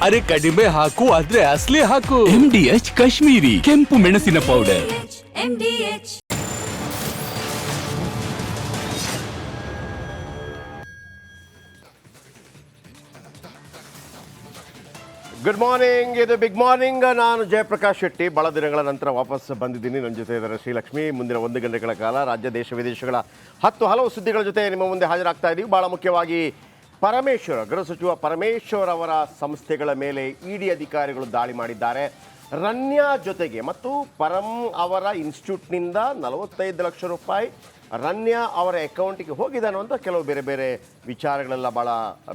ಅರೆ ಕಡಿಮೆ ಹಾಕು ಆದ್ರೆ ಅಸಲಿ ಹಾಕು. MDH ಕಾಶ್ಮೀರಿ ಕೆಂಪು ಮೆಣಸಿನ ಪೌಡರ್. ಗುಡ್ ಮಾರ್ನಿಂಗ್, ಇದು ಬಿಗ್ ಮಾರ್ನಿಂಗ್. ನಾನು ಜಯಪ್ರಕಾಶ್ ಶೆಟ್ಟಿ. ಬಹಳ ದಿನಗಳ ನಂತರ ವಾಪಸ್ ಬಂದಿದ್ದೀನಿ. ನನ್ನ ಜೊತೆ ಇದ್ದಾರೆ ಶ್ರೀಲಕ್ಷ್ಮಿ. ಮುಂದಿನ 1 ಗಂಟೆಗಳ ಕಾಲ ರಾಜ್ಯ ದೇಶ ವಿದೇಶಗಳ 10 ಹಲವು ಸುದ್ದಿಗಳ ಜೊತೆ ನಿಮ್ಮ ಮುಂದೆ ಹಾಜರಾಗ್ತಾ ಇದ್ದೀವಿ. ಭಾಳ ಮುಖ್ಯವಾಗಿ ಗೃಹ ಸಚಿವ ಪರಮೇಶ್ವರ್ ಅವರ ಸಂಸ್ಥೆಗಳ ಮೇಲೆ ಇಡಿ ಅಧಿಕಾರಿಗಳು ದಾಳಿ ಮಾಡಿದ್ದಾರೆ. ರನ್ಯಾ ಜೊತೆಗೆ ಮತ್ತು ಪರಂ ಅವರ ಇನ್ಸ್ಟಿಟ್ಯೂಟ್ನಿಂದ 45 ಲಕ್ಷ ರೂಪಾಯಿ ರನ್ಯಾ ಅವರ ಅಕೌಂಟಿಗೆ ಹೋಗಿದೆ ಅನ್ನುವಂಥ ಕೆಲವು ಬೇರೆ ಬೇರೆ ವಿಚಾರಗಳೆಲ್ಲ ಭಾಳ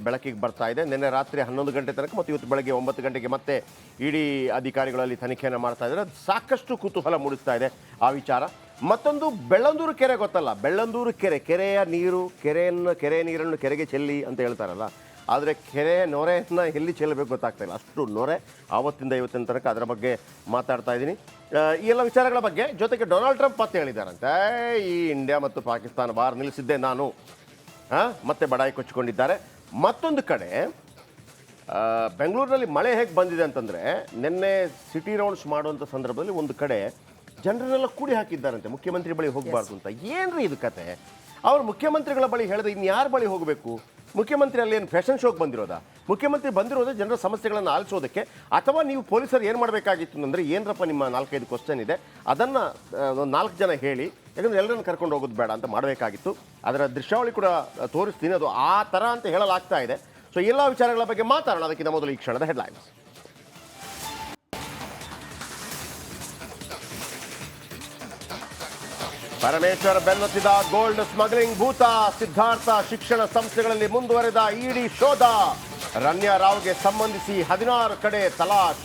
ಬೆಳಕಿಗೆ ಬರ್ತಾ ಇದೆ. ನಿನ್ನೆ ರಾತ್ರಿ 11 ಗಂಟೆ ತನಕ ಮತ್ತು ಇವತ್ತು ಬೆಳಗ್ಗೆ 9 ಗಂಟೆಗೆ ಮತ್ತೆ ಇಡಿ ಅಧಿಕಾರಿಗಳಲ್ಲಿ ತನಿಖೆಯನ್ನು ಮಾಡ್ತಾ ಇದ್ದಾರೆ. ಸಾಕಷ್ಟು ಕುತೂಹಲ ಮೂಡಿಸ್ತಾ ಇದೆ ಆ ವಿಚಾರ. ಮತ್ತೊಂದು, ಬೆಳ್ಳಂದೂರು ಕೆರೆ ಗೊತ್ತಲ್ಲ, ಬೆಳ್ಳಂದೂರು ಕೆರೆಯ ನೀರು, ಕೆರೆ ನೀರನ್ನು ಕೆರೆಗೆ ಚೆಲ್ಲಿ ಅಂತ ಹೇಳ್ತಾರಲ್ಲ, ಆದರೆ ಕೆರೆಯ ನೊರೆಯನ್ನು ಎಲ್ಲಿ ಚೆಲ್ಲಬೇಕು ಗೊತ್ತಾಗ್ತಾ ಇಲ್ಲ. ಅಷ್ಟು ನೊರೆ ಆವತ್ತಿಂದ ಇವತ್ತಿನ ತನಕ ಅದರ ಬಗ್ಗೆ ಮಾತಾಡ್ತಾ ಇದ್ದೀನಿ. ಈ ಎಲ್ಲ ವಿಚಾರಗಳ ಬಗ್ಗೆ ಜೊತೆಗೆ ಡೊನಾಲ್ಡ್ ಟ್ರಂಪ್ ಮತ್ತೆ ಹೇಳಿದ್ದಾರಂತೆ, ಈ ಇಂಡಿಯಾ ಮತ್ತು ಪಾಕಿಸ್ತಾನ ವಾರ್ ನಿಲ್ಲಿಸಿದ್ದೆ ನಾನು, ಮತ್ತೆ ಬಡಾಯಿ ಕೊಚ್ಚಿಕೊಂಡಿದ್ದಾರೆ. ಮತ್ತೊಂದು ಕಡೆ ಬೆಂಗಳೂರಿನಲ್ಲಿ ಮಳೆ ಹೇಗೆ ಬಂದಿದೆ ಅಂತಂದರೆ, ನಿನ್ನೆ ಸಿಟಿ ರೌಂಡ್ಸ್ ಮಾಡುವಂಥ ಸಂದರ್ಭದಲ್ಲಿ ಒಂದು ಕಡೆ ಜನರನ್ನೆಲ್ಲ ಕೂಡಿ ಹಾಕಿದ್ದಾರಂತೆ, ಮುಖ್ಯಮಂತ್ರಿ ಬಳಿ ಹೋಗಬಾರ್ದು ಅಂತ. ಏನ್ರಿ ಇದು ಕತೆ? ಅವ್ರು ಮುಖ್ಯಮಂತ್ರಿಗಳ ಬಳಿ ಹೇಳಿದ್ರೆ ಇನ್ನು ಯಾರ ಬಳಿ ಹೋಗಬೇಕು? ಮುಖ್ಯಮಂತ್ರಿ ಅಲ್ಲಿ ಏನು ಫ್ಯಾಷನ್ ಶೋಗೆ ಬಂದಿರೋದಾ? ಮುಖ್ಯಮಂತ್ರಿ ಬಂದಿರೋದು ಜನರ ಸಮಸ್ಯೆಗಳನ್ನು ಆಲಿಸೋದಕ್ಕೆ. ಅಥವಾ ನೀವು ಪೊಲೀಸರು ಏನು ಮಾಡಬೇಕಾಗಿತ್ತು ಅಂದರೆ, ಏನರಪ್ಪ ನಿಮ್ಮ 4-5 ಕ್ವಶನ್ ಇದೆ, ಅದನ್ನು ಒಂದು 4 ಜನ ಹೇಳಿ, ಯಾಕಂದರೆ ಎಲ್ಲರನ್ನು ಕರ್ಕೊಂಡು ಹೋಗೋದು ಬೇಡ ಅಂತ ಮಾಡಬೇಕಾಗಿತ್ತು. ಅದರ ದೃಶ್ಯಾವಳಿ ಕೂಡ ತೋರಿಸ್ತೀನಿ, ಅದು ಆ ಥರ ಅಂತ ಹೇಳಲಾಗ್ತಾ ಇದೆ. ಸೊ ಎಲ್ಲ ವಿಚಾರಗಳ ಬಗ್ಗೆ ಮಾತಾಡೋಣ. ಅದಕ್ಕಿಂತ ಮೊದಲು ಈ ಕ್ಷಣದ ಹೆಡ್ಲೈನ್ಸ್. ಪರಮೇಶ್ವರ್ ಬೆನ್ನತ್ತಿದ ಗೋಲ್ಡ್ ಸ್ಮಗ್ಲಿಂಗ್ ಭೂತ. ಸಿದ್ಧಾರ್ಥ ಶಿಕ್ಷಣ ಸಂಸ್ಥೆಗಳಲ್ಲಿ ಮುಂದುವರೆದ ಇಡಿ ಶೋಧ. ರನ್ಯಾ ರಾವ್ಗೆ ಸಂಬಂಧಿಸಿ 16 ಕಡೆ ತಲಾಶ್.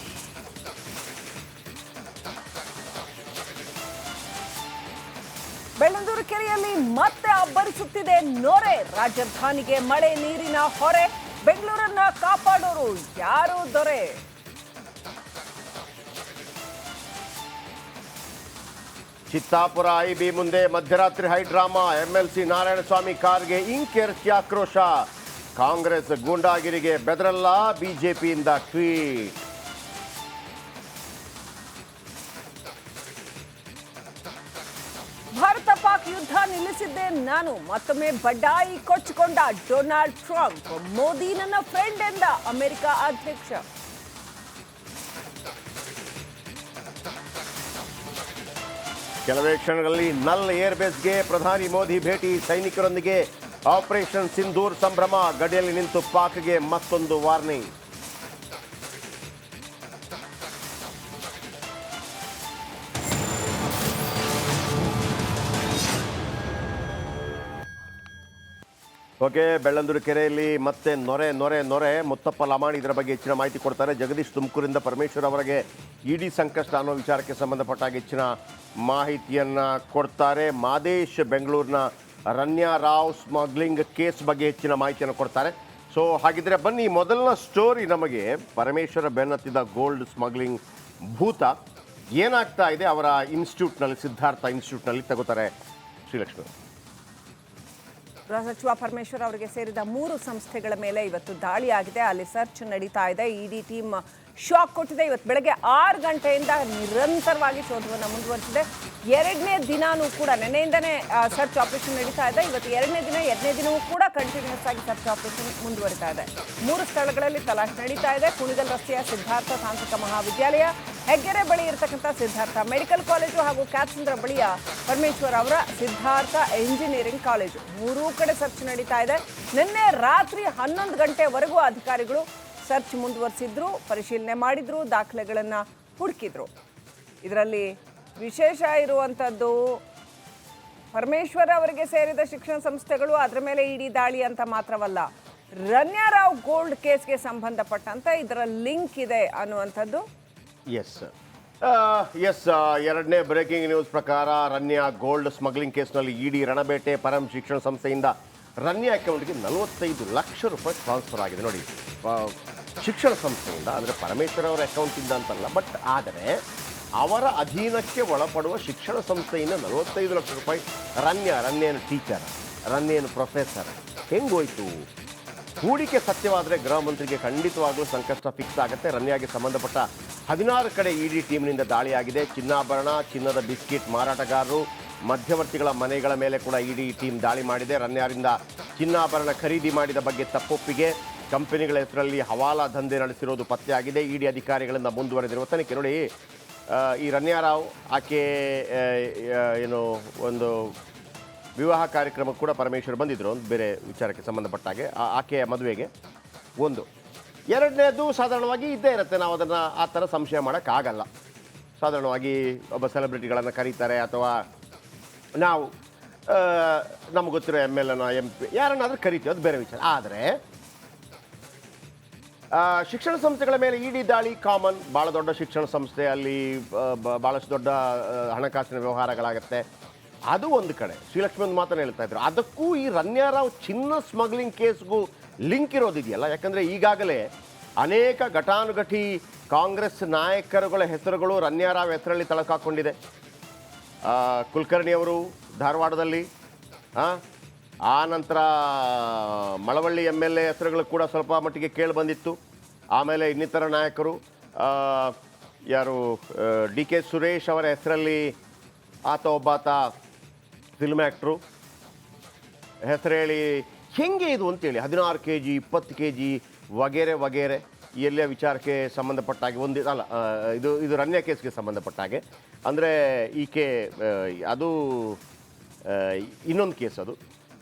ಬೆಳ್ಳಂದೂರು ಕೆರೆಯಲ್ಲಿ ಮತ್ತೆ ಅಬ್ಬರಿಸುತ್ತಿದೆ ನೊರೆ. ರಾಜಧಾನಿಗೆ ಮಳೆ ನೀರಿನ ಹೊರೆ. ಬೆಂಗಳೂರನ್ನ ಕಾಪಾಡೋರು ಯಾರು ದೊರೆ? ಚಿತ್ತಾಪುರ ಐಬಿ ಮುಂದೆ ಮಧ್ಯರಾತ್ರಿ ಹೈ ಡ್ರಾಮಾ. MLC ನಾರಾಯಣಸ್ವಾಮಿ ಕಾರ್ಗೆ ಇಂಕೆರಚಿ ಆಕ್ರೋಶ. ಕಾಂಗ್ರೆಸ್ ಗೂಂಡಾಗಿರಿಗೆ ಬೆದರಲ್ಲ, ಬಿಜೆಪಿಯಿಂದ ಟ್ವೀಟ್. ಭಾರತ ಪಾಕ್ ಯುದ್ಧ ನಿಲ್ಲಿಸಿದ್ದೆ ನಾನು, ಮತ್ತೊಮ್ಮೆ ಬಡ್ಡಾಯಿ ಕೊಚ್ಚಿಕೊಂಡ ಡೊನಾಲ್ಡ್ ಟ್ರಂಪ್. ಮೋದಿ ನನ್ನ ಫ್ರೆಂಡ್ ಎಂದ ಅಮೆರಿಕ ಅಧ್ಯಕ್ಷ. ಕೆಲವೇ ಕ್ಷಣಗಳಲ್ಲಿ ನಲ್ ಏರ್ಬೇಸ್ಗೆ ಪ್ರಧಾನಿ ಮೋದಿ ಭೇಟಿ. ಸೈನಿಕರೊಂದಿಗೆ ಆಪರೇಷನ್ ಸಿಂಧೂರ್ ಸಂಭ್ರಮ. ಗಡಿಯಲ್ಲಿ ನಿಂತು ಪಾಕ್ಗೆ ಮತ್ತೊಂದು ವಾರ್ನಿಂಗ್. ಓಕೆ, ಬೆಳ್ಳಂದೂರು ಕೆರೆಯಲ್ಲಿ ಮತ್ತೆ ನೊರೆ. ಮುತ್ತಪ್ಪ ಲಮಾಣಿ ಇದರ ಬಗ್ಗೆ ಹೆಚ್ಚಿನ ಮಾಹಿತಿ ಕೊಡ್ತಾರೆ. ಜಗದೀಶ್ ತುಮಕೂರಿಂದ ಪರಮೇಶ್ವರ್ ಅವರಿಗೆ ಇಡಿ ಸಂಕಷ್ಟ ಅನ್ನೋ ವಿಚಾರಕ್ಕೆ ಸಂಬಂಧಪಟ್ಟಾಗ ಹೆಚ್ಚಿನ ಮಾಹಿತಿಯನ್ನು ಕೊಡ್ತಾರೆ. ಮಾದೇಶ್ ಬೆಂಗಳೂರಿನ ರನ್ಯಾ ರಾವ್ ಸ್ಮಗ್ಲಿಂಗ್ ಕೇಸ್ ಬಗ್ಗೆ ಹೆಚ್ಚಿನ ಮಾಹಿತಿಯನ್ನು ಕೊಡ್ತಾರೆ. ಸೊ ಹಾಗಿದ್ರೆ ಬನ್ನಿ, ಮೊದಲನ ಸ್ಟೋರಿ ನಮಗೆ ಪರಮೇಶ್ವರ ಬೆನ್ನತ್ತಿದ ಗೋಲ್ಡ್ ಸ್ಮಗ್ಲಿಂಗ್ ಭೂತ. ಏನಾಗ್ತಾ ಇದೆ ಅವರ ಇನ್ಸ್ಟಿಟ್ಯೂಟ್ನಲ್ಲಿ, ಸಿದ್ಧಾರ್ಥ ಇನ್ಸ್ಟಿಟ್ಯೂಟ್ನಲ್ಲಿ ತಗೋತಾರೆ ಶ್ರೀಲಕ್ಷ್ಮಿ. ಗೃಹ ಸಚಿವ ಪರಮೇಶ್ವರ್ ಅವರಿಗೆ ಸೇರಿದ 3 ಸಂಸ್ಥೆಗಳ ಮೇಲೆ ಇವತ್ತು ದಾಳಿಯಾಗಿದೆ. ಅಲ್ಲಿ ಸರ್ಚ್ ನಡೀತಾ ಇದೆ. ಇಡಿ ಟೀಮ್ ಶಾಕ್ ಕೊಟ್ಟಿದೆ. ಇವತ್ತು ಬೆಳಗ್ಗೆ 6 ಗಂಟೆಯಿಂದ ನಿರಂತರವಾಗಿ ಶೋಧವನ್ನು ಮುಂದುವರಿಸಿದೆ. 2ನೇ ದಿನಾನೂ ಕೂಡ, ನೆನ್ನೆಯಿಂದನೇ ಸರ್ಚ್ ಆಪರೇಷನ್ ನಡೀತಾ ಇದೆ. ಇವತ್ತು 2ನೇ ದಿನವೂ ಕೂಡ ಕಂಟಿನ್ಯೂಸ್ ಆಗಿ ಸರ್ಚ್ ಆಪರೇಷನ್ ಮುಂದುವರಿತಾ ಇದೆ. 3 ಸ್ಥಳಗಳಲ್ಲಿ ತಲಾಶ್ ನಡೀತಾ ಇದೆ. ಕುಣಿಗಲ್ ರಸ್ತೆಯ ಸಿದ್ಧಾರ್ಥ ತಾಂತ್ರಿಕ ಮಹಾವಿದ್ಯಾಲಯ, ಹೆಗ್ಗೆರೆ ಬಳಿ ಇರತಕ್ಕಂಥ ಸಿದ್ಧಾರ್ಥ ಮೆಡಿಕಲ್ ಕಾಲೇಜು ಹಾಗೂ ಕ್ಯಾತ್ಸಂದ್ರ ಬಳಿಯ ಪರಮೇಶ್ವರ್ ಅವರ ಸಿದ್ಧಾರ್ಥ ಎಂಜಿನಿಯರಿಂಗ್ ಕಾಲೇಜು, 3 ಕಡೆ ಸರ್ಚ್ ನಡೀತಾ ಇದೆ. ನಿನ್ನೆ ರಾತ್ರಿ 11 ಗಂಟೆವರೆಗೂ ಅಧಿಕಾರಿಗಳು ಸರ್ಚ್ ಮುಂದುವರಿಸಿದ್ರು, ಪರಿಶೀಲನೆ ಮಾಡಿದ್ರು, ದಾಖಲೆಗಳನ್ನು ಹುಡುಕಿದ್ರು. ಇದರಲ್ಲಿ ವಿಶೇಷ ಇರುವಂಥದ್ದು, ಪರಮೇಶ್ವರ್ ಅವರಿಗೆ ಸೇರಿದ ಶಿಕ್ಷಣ ಸಂಸ್ಥೆಗಳು, ಅದರ ಮೇಲೆ ಇಡಿ ದಾಳಿ ಅಂತ ಮಾತ್ರವಲ್ಲ, ರನ್ಯಾ ರಾವ್ ಗೋಲ್ಡ್ ಕೇಸ್ಗೆ ಸಂಬಂಧಪಟ್ಟಂತೆ ಇದರ ಲಿಂಕ್ ಇದೆ ಅನ್ನುವಂಥದ್ದು. ಎಸ್, 2ನೇ ಬ್ರೇಕಿಂಗ್ ನ್ಯೂಸ್ ಪ್ರಕಾರ ರನ್ಯಾ ಗೋಲ್ಡ್ ಸ್ಮಗ್ಲಿಂಗ್ ಕೇಸ್ನಲ್ಲಿ ಇಡಿ ರಣಬೇಟೆ. ಪರಂ ಶಿಕ್ಷಣ ಸಂಸ್ಥೆಯಿಂದ ರನ್ಯಾ ಅಕೌಂಟ್ಗೆ 45 ಲಕ್ಷ ರೂಪಾಯಿ ಟ್ರಾನ್ಸ್ಫರ್ ಆಗಿದೆ. ನೋಡಿ, ಶಿಕ್ಷಣ ಸಂಸ್ಥೆಯಿಂದ, ಅಂದರೆ ಪರಮೇಶ್ವರ್ ಅವರ ಅಕೌಂಟಿಂದ ಅಂತಲ್ಲ, ಬಟ್ ಆದರೆ ಅವರ ಅಧೀನಕ್ಕೆ ಒಳಪಡುವ ಶಿಕ್ಷಣ ಸಂಸ್ಥೆಯಿಂದ 45 ಲಕ್ಷ ರೂಪಾಯಿ. ರನ್ಯೇನು ಟೀಚರ್, ರನ್ಯೇನು ಪ್ರೊಫೆಸರ್, ಹೆಂಗೋಯ್ತು? ಹೂಡಿಕೆ ಸತ್ಯವಾದರೆ ಗೃಹ ಮಂತ್ರಿಗೆ ಖಂಡಿತವಾಗ್ಲೂ ಸಂಕಷ್ಟ ಫಿಕ್ಸ್ ಆಗುತ್ತೆ. ರನ್ಯಾಗೆ ಸಂಬಂಧಪಟ್ಟ 16 ಕಡೆ ಇಡಿ ಟೀಮ್ನಿಂದ ದಾಳಿಯಾಗಿದೆ. ಚಿನ್ನಾಭರಣ, ಚಿನ್ನದ ಬಿಸ್ಕಿಟ್ ಮಾರಾಟಗಾರರು, ಮಧ್ಯವರ್ತಿಗಳ ಮನೆಗಳ ಮೇಲೆ ಕೂಡ ಇಡಿ ಟೀಮ್ ದಾಳಿ ಮಾಡಿದೆ. ರನ್ಯಾರಿಂದ ಚಿನ್ನಾಭರಣ ಖರೀದಿ ಮಾಡಿದ ಬಗ್ಗೆ ತಪ್ಪೊಪ್ಪಿಗೆ, ಕಂಪನಿಗಳ ಹೆಸರಲ್ಲಿ ಹವಾಲಾ ದಂಧೆ ನಡೆಸಿರೋದು ಪತ್ತೆಯಾಗಿದೆ. ಇಡಿ ಅಧಿಕಾರಿಗಳಿಂದ ಮುಂದುವರೆದಿರುವ ತನಿಖೆ. ನೋಡಿ, ಈ ರನ್ಯಾರಾವ್ ಆಕೆ ಏನು ಒಂದು ವಿವಾಹ ಕಾರ್ಯಕ್ರಮಕ್ಕೆ ಕೂಡ ಪರಮೇಶ್ವರ್ ಬಂದಿದ್ದರು, ಒಂದು ಬೇರೆ ವಿಚಾರಕ್ಕೆ ಸಂಬಂಧಪಟ್ಟ ಹಾಗೆ, ಆಕೆಯ ಮದುವೆಗೆ. ಒಂದು ಎರಡನೇದು ಸಾಧಾರಣವಾಗಿ ಇದ್ದೇ ಇರುತ್ತೆ, ನಾವು ಅದನ್ನು ಆ ಥರ ಸಂಶಯ ಮಾಡೋಕ್ಕಾಗಲ್ಲ. ಸಾಧಾರಣವಾಗಿ ಒಬ್ಬ ಸೆಲೆಬ್ರಿಟಿಗಳನ್ನು ಕರೀತಾರೆ, ಅಥವಾ ನಾವು ನಮ್ಗೆ ಗೊತ್ತಿರೋ MLA MP ಯಾರನ್ನಾದರೂ ಕರಿತೀವಿ, ಅದು ಬೇರೆ ವಿಚಾರ. ಆದರೆ ಶಿಕ್ಷಣ ಸಂಸ್ಥೆಗಳ ಮೇಲೆ ಇಡಿ ದಾಳಿ ಕಾಮನ್. ಭಾಳ ದೊಡ್ಡ ಶಿಕ್ಷಣ ಸಂಸ್ಥೆ, ಅಲ್ಲಿ ಭಾಳಷ್ಟು ದೊಡ್ಡ ಹಣಕಾಸಿನ ವ್ಯವಹಾರಗಳಾಗತ್ತೆ. ಅದು ಒಂದು ಕಡೆ. ಶ್ರೀಲಕ್ಷ್ಮಿ ಒಂದು ಮಾತನ್ನು ಹೇಳ್ತಾ ಇದ್ರು, ಅದಕ್ಕೂ ಈ ರನ್ಯಾರಾವ್ ಚಿನ್ನ ಸ್ಮಗ್ಲಿಂಗ್ ಕೇಸ್ಗೂ ಲಿಂಕ್ ಇರೋದಿದೆಯಲ್ಲ. ಯಾಕಂದರೆ ಈಗಾಗಲೇ ಅನೇಕ ಘಟಾನುಘಟಿ ಕಾಂಗ್ರೆಸ್ ನಾಯಕರುಗಳ ಹೆಸರುಗಳು ರನ್ಯಾರಾವ್ ಹೆಸರಲ್ಲಿ ತಳಕಾಕೊಂಡಿದೆ. ಕುಲಕರ್ಣಿಯವರು ಧಾರವಾಡದಲ್ಲಿ, ಆ ನಂತರ ಮಳವಳ್ಳಿ MLA ಹೆಸರುಗಳು ಕೂಡ ಸ್ವಲ್ಪ ಮಟ್ಟಿಗೆ ಕೇಳಿ ಬಂದಿತ್ತು. ಆಮೇಲೆ ಇನ್ನಿತರ ನಾಯಕರು, ಯಾರು DK ಸುರೇಶ್ ಅವರ ಹೆಸರಲ್ಲಿ ಒಬ್ಬಾತ ಫಿಲ್ಮ್ ಆ್ಯಕ್ಟ್ರು ಹೆಸರು ಹೇಳಿ ಹೆಂಗೆ ಇದು ಅಂತೇಳಿ 16 kg 20 kg ವಗೇರೆ ವಗೇರೆ ಎಲ್ಲೇ ವಿಚಾರಕ್ಕೆ ಸಂಬಂಧಪಟ್ಟಾಗೆ ಅಲ್ಲ, ಇದು ರನ್ಯಾ ಕೇಸ್ಗೆ ಸಂಬಂಧಪಟ್ಟಾಗೆ. ಅಂದರೆ ಈಕೆ ಅದು ಇನ್ನೊಂದು ಕೇಸ್, ಅದು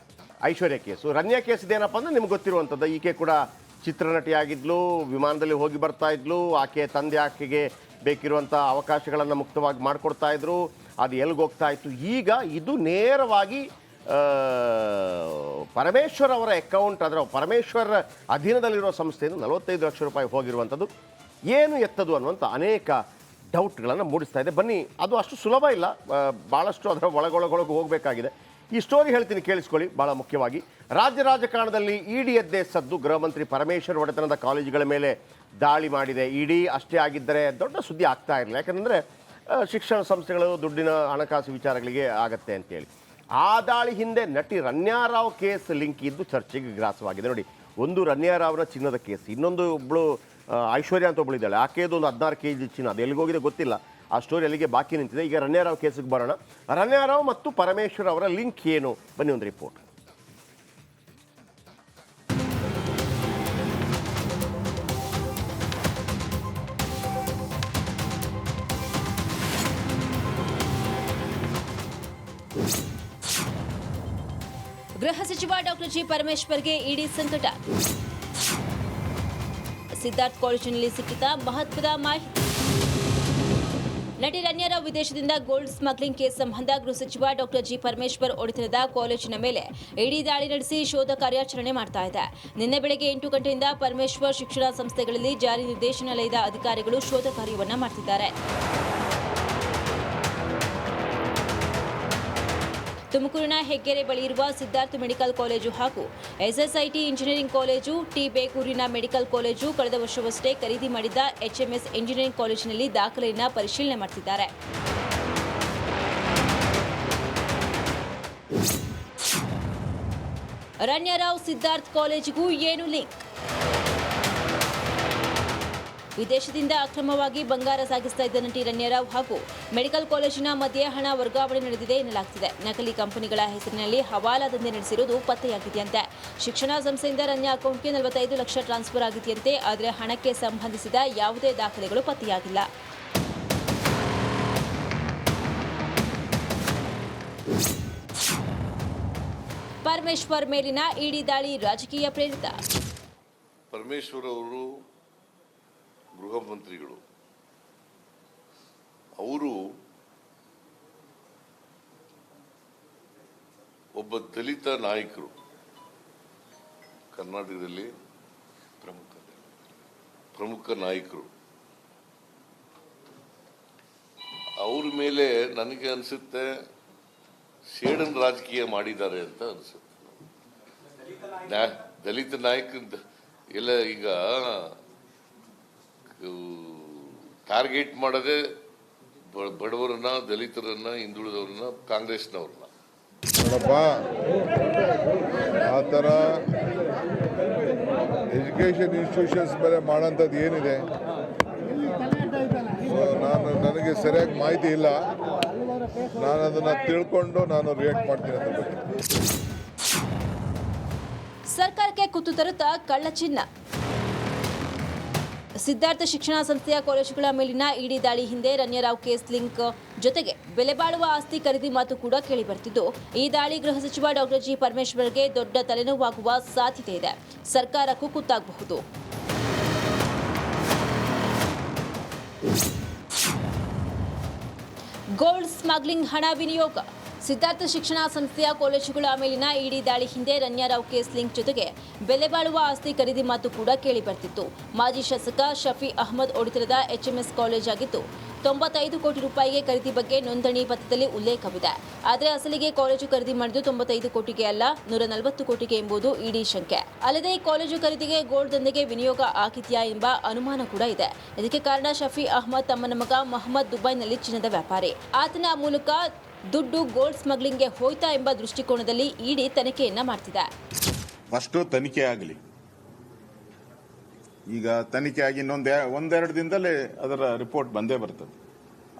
ಐಶ್ವರ್ಯ ಕೇಸು. ರನ್ಯಾ ಕೇಸ್ ಇದೇನಪ್ಪ ಅಂದರೆ ನಿಮ್ಗೆ ಗೊತ್ತಿರುವಂಥದ್ದು, ಈಕೆ ಕೂಡ ಚಿತ್ರನಟಿಯಾಗಿದ್ಲು, ವಿಮಾನದಲ್ಲಿ ಹೋಗಿ ಬರ್ತಾ ಇದ್ಲು, ಆಕೆ ತಂದೆ ಆಕೆಗೆ ಬೇಕಿರುವಂಥ ಅವಕಾಶಗಳನ್ನು ಮುಕ್ತವಾಗಿ ಮಾಡಿಕೊಡ್ತಾ ಇದ್ರು, ಅದು ಎಲ್ಲಿಗೆ ಹೋಗ್ತಾ ಇತ್ತು. ಈಗ ಇದು ನೇರವಾಗಿ ಪರಮೇಶ್ವರ್ ಅವರ ಅಕೌಂಟ್, ಅದರ ಪರಮೇಶ್ವರ್ ಅಧೀನದಲ್ಲಿರುವ ಸಂಸ್ಥೆಯಿಂದ 45 ಲಕ್ಷ ರೂಪಾಯಿ ಹೋಗಿರುವಂಥದ್ದು ಏನು ಎತ್ತದು ಅನ್ನುವಂಥ ಅನೇಕ ಡೌಟ್ಗಳನ್ನು ಮೂಡಿಸ್ತಾ ಇದೆ. ಬನ್ನಿ, ಅದು ಅಷ್ಟು ಸುಲಭ ಇಲ್ಲ, ಭಾಳಷ್ಟು ಅದರ ಒಳಗೊಳಗೊಳಗೆ ಹೋಗಬೇಕಾಗಿದೆ. ಈ ಸ್ಟೋರಿ ಹೇಳ್ತೀನಿ, ಕೇಳಿಸ್ಕೊಳ್ಳಿ. ಭಾಳ ಮುಖ್ಯವಾಗಿ ರಾಜ್ಯ ರಾಜಕಾರಣದಲ್ಲಿ ಇಡಿ ಎದ್ದೇ ಸದ್ದು. ಗೃಹ ಮಂತ್ರಿ ಪರಮೇಶ್ವರ್ ಒಡೆತನದ ಕಾಲೇಜುಗಳ ಮೇಲೆ ದಾಳಿ ಮಾಡಿದೆ ಇಡಿ. ಅಷ್ಟೇ ಆಗಿದ್ದರೆ ದೊಡ್ಡ ಸುದ್ದಿ ಆಗ್ತಾ ಇರಲಿಲ್ಲ, ಯಾಕಂದರೆ ಶಿಕ್ಷಣ ಸಂಸ್ಥೆಗಳು ದುಡ್ಡಿನ ಹಣಕಾಸು ವಿಚಾರಗಳಿಗೆ ಆಗತ್ತೆ ಅಂತೇಳಿ. ಆ ದಾಳಿ ಹಿಂದೆ ನಟಿ ರನ್ಯಾರಾವ್ ಕೇಸ್ ಲಿಂಕ್ ಇದ್ದು ಚರ್ಚೆಗೆ ಗ್ರಾಸವಾಗಿದೆ. ನೋಡಿ, ಒಂದು ರನ್ಯಾರಾವ್ನ ಚಿನ್ನದ ಕೇಸ್, ಇನ್ನೊಂದು ಒಬ್ಬಳು ಐಶ್ವರ್ಯ ಅಂತ ಒಬ್ಬಳಿದ್ದಾಳೆ, ಆಕೆಯದು ಒಂದು 16 kg ಚಿನ್ನ, ಅದು ಎಲ್ಲಿಗೋಗಿದೆ ಗೊತ್ತಿಲ್ಲ. ಆ ಸ್ಟೋರಿ ಅಲ್ಲಿಗೆ ಬಾಕಿ ನಿಂತಿದೆ. ಈಗ ರನ್ಯಾರಾವ್ ಕೇಸಿಗೆ ಬರೋಣ. ರನ್ಯಾರಾವ್ ಮತ್ತು ಪರಮೇಶ್ವರ್ ಅವರ ಲಿಂಕ್ ಏನು? ಬನ್ನಿ ಒಂದು ರಿಪೋರ್ಟ್. ಗೃಹ ಸಚಿವ ಡಾಕ್ಟರ್ ಜಿ ಪರಮೇಶ್ವರ್ಗೆ ಇಡಿ ಸಂಕಟ. ಸಿದ್ಧಾರ್ಥ್ ಕಾಲೇಜಿನಲ್ಲಿ ಸಿಕ್ಕಿದ ಮಹತ್ವದ ಮಾಹಿತಿ. ನಟಿ ರನ್ಯಾರಾವ್ ವಿದೇಶದಿಂದ ಗೋಲ್ಡ್ ಸ್ಮಗ್ಲಿಂಗ್ ಕೇಸ್ ಸಂಬಂಧ ಗೃಹ ಸಚಿವ ಡಾಕ್ಟರ್ ಜಿ ಪರಮೇಶ್ವರ್ ಒಡೆತನದ ಕಾಲೇಜಿನ ಮೇಲೆ ಇಡಿ ದಾಳಿ ನಡೆಸಿ ಶೋಧ ಕಾರ್ಯಾಚರಣೆ ಮಾಡ್ತಾ ಇದೆ. ನಿನ್ನೆ ಬೆಳಗ್ಗೆ 8 ಗಂಟೆಯಿಂದ ಪರಮೇಶ್ವರ್ ಶಿಕ್ಷಣ ಸಂಸ್ಥೆಗಳಲ್ಲಿ ಜಾರಿ ನಿರ್ದೇಶನಾಲಯದ ಅಧಿಕಾರಿಗಳು ಶೋಧ ಕಾರ್ಯವನ್ನ ಮಾಡ್ತಿದ್ದಾರೆ. ತುಮಕೂರಿನ ಹೆಗ್ಗೆರೆ ಬಳಿ ಇರುವ ಸಿದ್ಧಾರ್ಥ ಮೆಡಿಕಲ್ ಕಾಲೇಜು ಹಾಗೂ SSIT ಇಂಜಿನಿಯರಿಂಗ್ ಕಾಲೇಜು, ಟಿ ಬೇಗೂರಿನ ಮೆಡಿಕಲ್ ಕಾಲೇಜು ಕಳೆದ ವರ್ಷವಷ್ಟೇ ಖರೀದಿ ಮಾಡಿದ್ದ HMS ಇಂಜಿನಿಯರಿಂಗ್ ಕಾಲೇಜಿನಲ್ಲಿ ದಾಖಲೆಯನ್ನು ಪರಿಶೀಲನೆ ಮಾಡುತ್ತಿದ್ದಾರೆ. ರನ್ಯಾರಾವ್ ಸಿದ್ಧಾರ್ಥ್ ಕಾಲೇಜಿಗೂ ಏನು ಲಿಂಕ್? ವಿದೇಶದಿಂದ ಅಕ್ರಮವಾಗಿ ಬಂಗಾರ ಸಾಗಿಸ್ತಾ ಇದ್ದ ನಟಿ ರನ್ಯಾರಾವ್ ಹಾಗೂ ಮೆಡಿಕಲ್ ಕಾಲೇಜಿನ ಮಧ್ಯೆ ಹಣ ವರ್ಗಾವಣೆ ನಡೆದಿದೆ ಎನ್ನಲಾಗ್ತಿದೆ. ನಕಲಿ ಕಂಪನಿಗಳ ಹೆಸರಿನಲ್ಲಿ ಹವಾಲಾ ದಂಧೆ ನಡೆಸಿರುವುದು ಪತ್ತೆಯಾಗಿದೆಯಂತೆ. ಶಿಕ್ಷಣ ಸಂಸ್ಥೆಯಿಂದ ರನ್ಯಾ ಅಕೌಂಟ್ಗೆ 45 ಲಕ್ಷ ಟ್ರಾನ್ಸ್ಫರ್ ಆಗಿದೆಯಂತೆ. ಆದರೆ ಹಣಕ್ಕೆ ಸಂಬಂಧಿಸಿದ ಯಾವುದೇ ದಾಖಲೆಗಳು ಪತ್ತೆಯಾಗಿಲ್ಲ. ಪರಮೇಶ್ವರ್ ಮೇಲಿನ ಇಡಿ ದಾಳಿ ರಾಜಕೀಯ ಪ್ರೇರಿತ. ಪರಮೇಶ್ವರ್ ಅವರು ಗೃಹ ಮಂತ್ರಿಗಳು, ಅವರು ಒಬ್ಬ ದಲಿತ ನಾಯಕರು, ಕರ್ನಾಟಕದಲ್ಲಿ ಪ್ರಮುಖ ನಾಯಕರು. ಅವ್ರ ಮೇಲೆ ನನಗೆ ಅನಿಸುತ್ತೆ ಸೇಡನ್ ರಾಜಕೀಯ ಮಾಡಿದ್ದಾರೆ ಅಂತ ಅನಿಸುತ್ತೆ. ದಲಿತ ನಾಯಕ ಎಲ್ಲ ಈಗ ಟಾರ್ಗೆಟ್ ಮಾಡದೆ ಬಡವರನ್ನ, ದಲಿತರನ್ನ, ಹಿಂದುಳಿದವ್ರನ್ನ, ಕಾಂಗ್ರೆಸ್ನವ್ರನ್ನ. ನೋಡಪ್ಪ, ಆ ಥರ ಎಜುಕೇಷನ್ ಇನ್ಸ್ಟಿಟ್ಯೂಷನ್ಸ್ ಮೇಲೆ ಮಾಡೋಂಥದ್ದು ಏನಿದೆ, ಸೊ ನನಗೆ ಸರಿಯಾಗಿ ಮಾಹಿತಿ ಇಲ್ಲ. ನಾನು ಅದನ್ನು ತಿಳ್ಕೊಂಡು ನಾನು ರಿಯಾಕ್ಟ್ ಮಾಡ್ತೀನಿ ಅದ್ರ ಬಗ್ಗೆ. ಸರ್ಕಾರಕ್ಕೆ ಕುತ್ತು ತರುತ್ತಾ ಕಳ್ಳ ಚಿನ್ನ. ಸಿದ್ಧಾರ್ಥ ಶಿಕ್ಷಣ ಸಂಸ್ಥೆಯ ಕಾಲೇಜುಗಳ ಮೇಲಿನ ಇಡಿ ದಾಳಿ ಹಿಂದೆ ರಣ್ಯರಾವ್ ಕೇಸ್ ಲಿಂಕ್ ಜೊತೆಗೆ ಬೆಲೆ ಬಾಳುವ ಆಸ್ತಿ ಖರೀದಿ ಮಾತು ಕೂಡ ಕೇಳಿಬರ್ತಿದ್ದು, ಈ ದಾಳಿ ಗೃಹ ಸಚಿವ ಡಾಕ್ಟರ್ ಜಿ ಪರಮೇಶ್ವರ್ಗೆ ದೊಡ್ಡ ತಲೆನೋವಾಗುವ ಸಾಧ್ಯತೆ ಇದೆ. ಸರ್ಕಾರಕ್ಕೂ ಕುತ್ತಾಗಬಹುದು. ಗೋಲ್ಡ್ ಸ್ಮಗ್ಲಿಂಗ್ ಹಣ ವಿನಿಯೋಗ. ಸಿದ್ಧಾರ್ಥ ಶಿಕ್ಷಣ ಸಂಸ್ಥೆಯ ಕಾಲೇಜುಗಳ ಮೇಲಿನ ಇಡಿ ದಾಳಿ ಹಿಂದೆ ರಣ್ಯರಾವ್ ಕೇಸ್ ಲಿಂಕ್ ಜೊತೆಗೆ ಬೆಲೆ ಬಾಳುವ ಆಸ್ತಿ ಖರೀದಿ ಮಾತು ಕೂಡ ಕೇಳಿಬರ್ತಿತ್ತು. ಮಾಜಿ ಶಾಸಕ ಶಫಿ ಅಹಮದ್ ಒಡೆತನದ HMS ಕಾಲೇಜ್ ಆಗಿದ್ದು 95 ಕೋಟಿ ರೂಪಾಯಿಗೆ ಖರೀದಿ ಬಗ್ಗೆ ನೋಂದಣಿ ಪತ್ರದಲ್ಲಿ ಉಲ್ಲೇಖವಿದೆ. ಆದರೆ ಅಸಲಿಗೆ ಕಾಲೇಜು ಖರೀದಿ ಮಾಡಿದ್ದು 95 ಕೋಟಿಗೆ ಅಲ್ಲ, 140 ಕೋಟಿಗೆ ಎಂಬುದು ಇಡಿ ಶಂಕೆ. ಅಲ್ಲದೆ ಈ ಕಾಲೇಜು ಖರೀದಿಗೆ ಗೋಲ್ಡ್ ದಂಧೆಗೆ ವಿನಿಯೋಗ ಆಗಿದೆಯಾ ಎಂಬ ಅನುಮಾನ ಕೂಡ ಇದೆ. ಇದಕ್ಕೆ ಕಾರಣ ಶಫಿ ಅಹಮದ್ ತಮ್ಮನ ಮಗ ಮೊಹಮ್ಮದ್ ದುಬೈನಲ್ಲಿ ಚಿನ್ನದ ವ್ಯಾಪಾರಿ. ಆತನ ಮೂಲಕ ದುಡ್ಡು ಗೋಲ್ಡ್ ಸ್ಮಗ್ಲಿಂಗ್ಗೆ ಹೋಯ್ತಾ ಎಂಬ ದೃಷ್ಟಿಕೋನದಲ್ಲಿ ಇಡಿ ತನಿಖೆಯನ್ನ ಮಾಡ್ತಿದೆ. ಫಸ್ಟು ತನಿಖೆ ಆಗಲಿ. ಈಗ ತನಿಖೆ ಆಗಿ ಒಂದೆರಡು ದಿನದಲ್ಲಿ ಅದರ ರಿಪೋರ್ಟ್ ಬಂದೇ ಬರ್ತದೆ.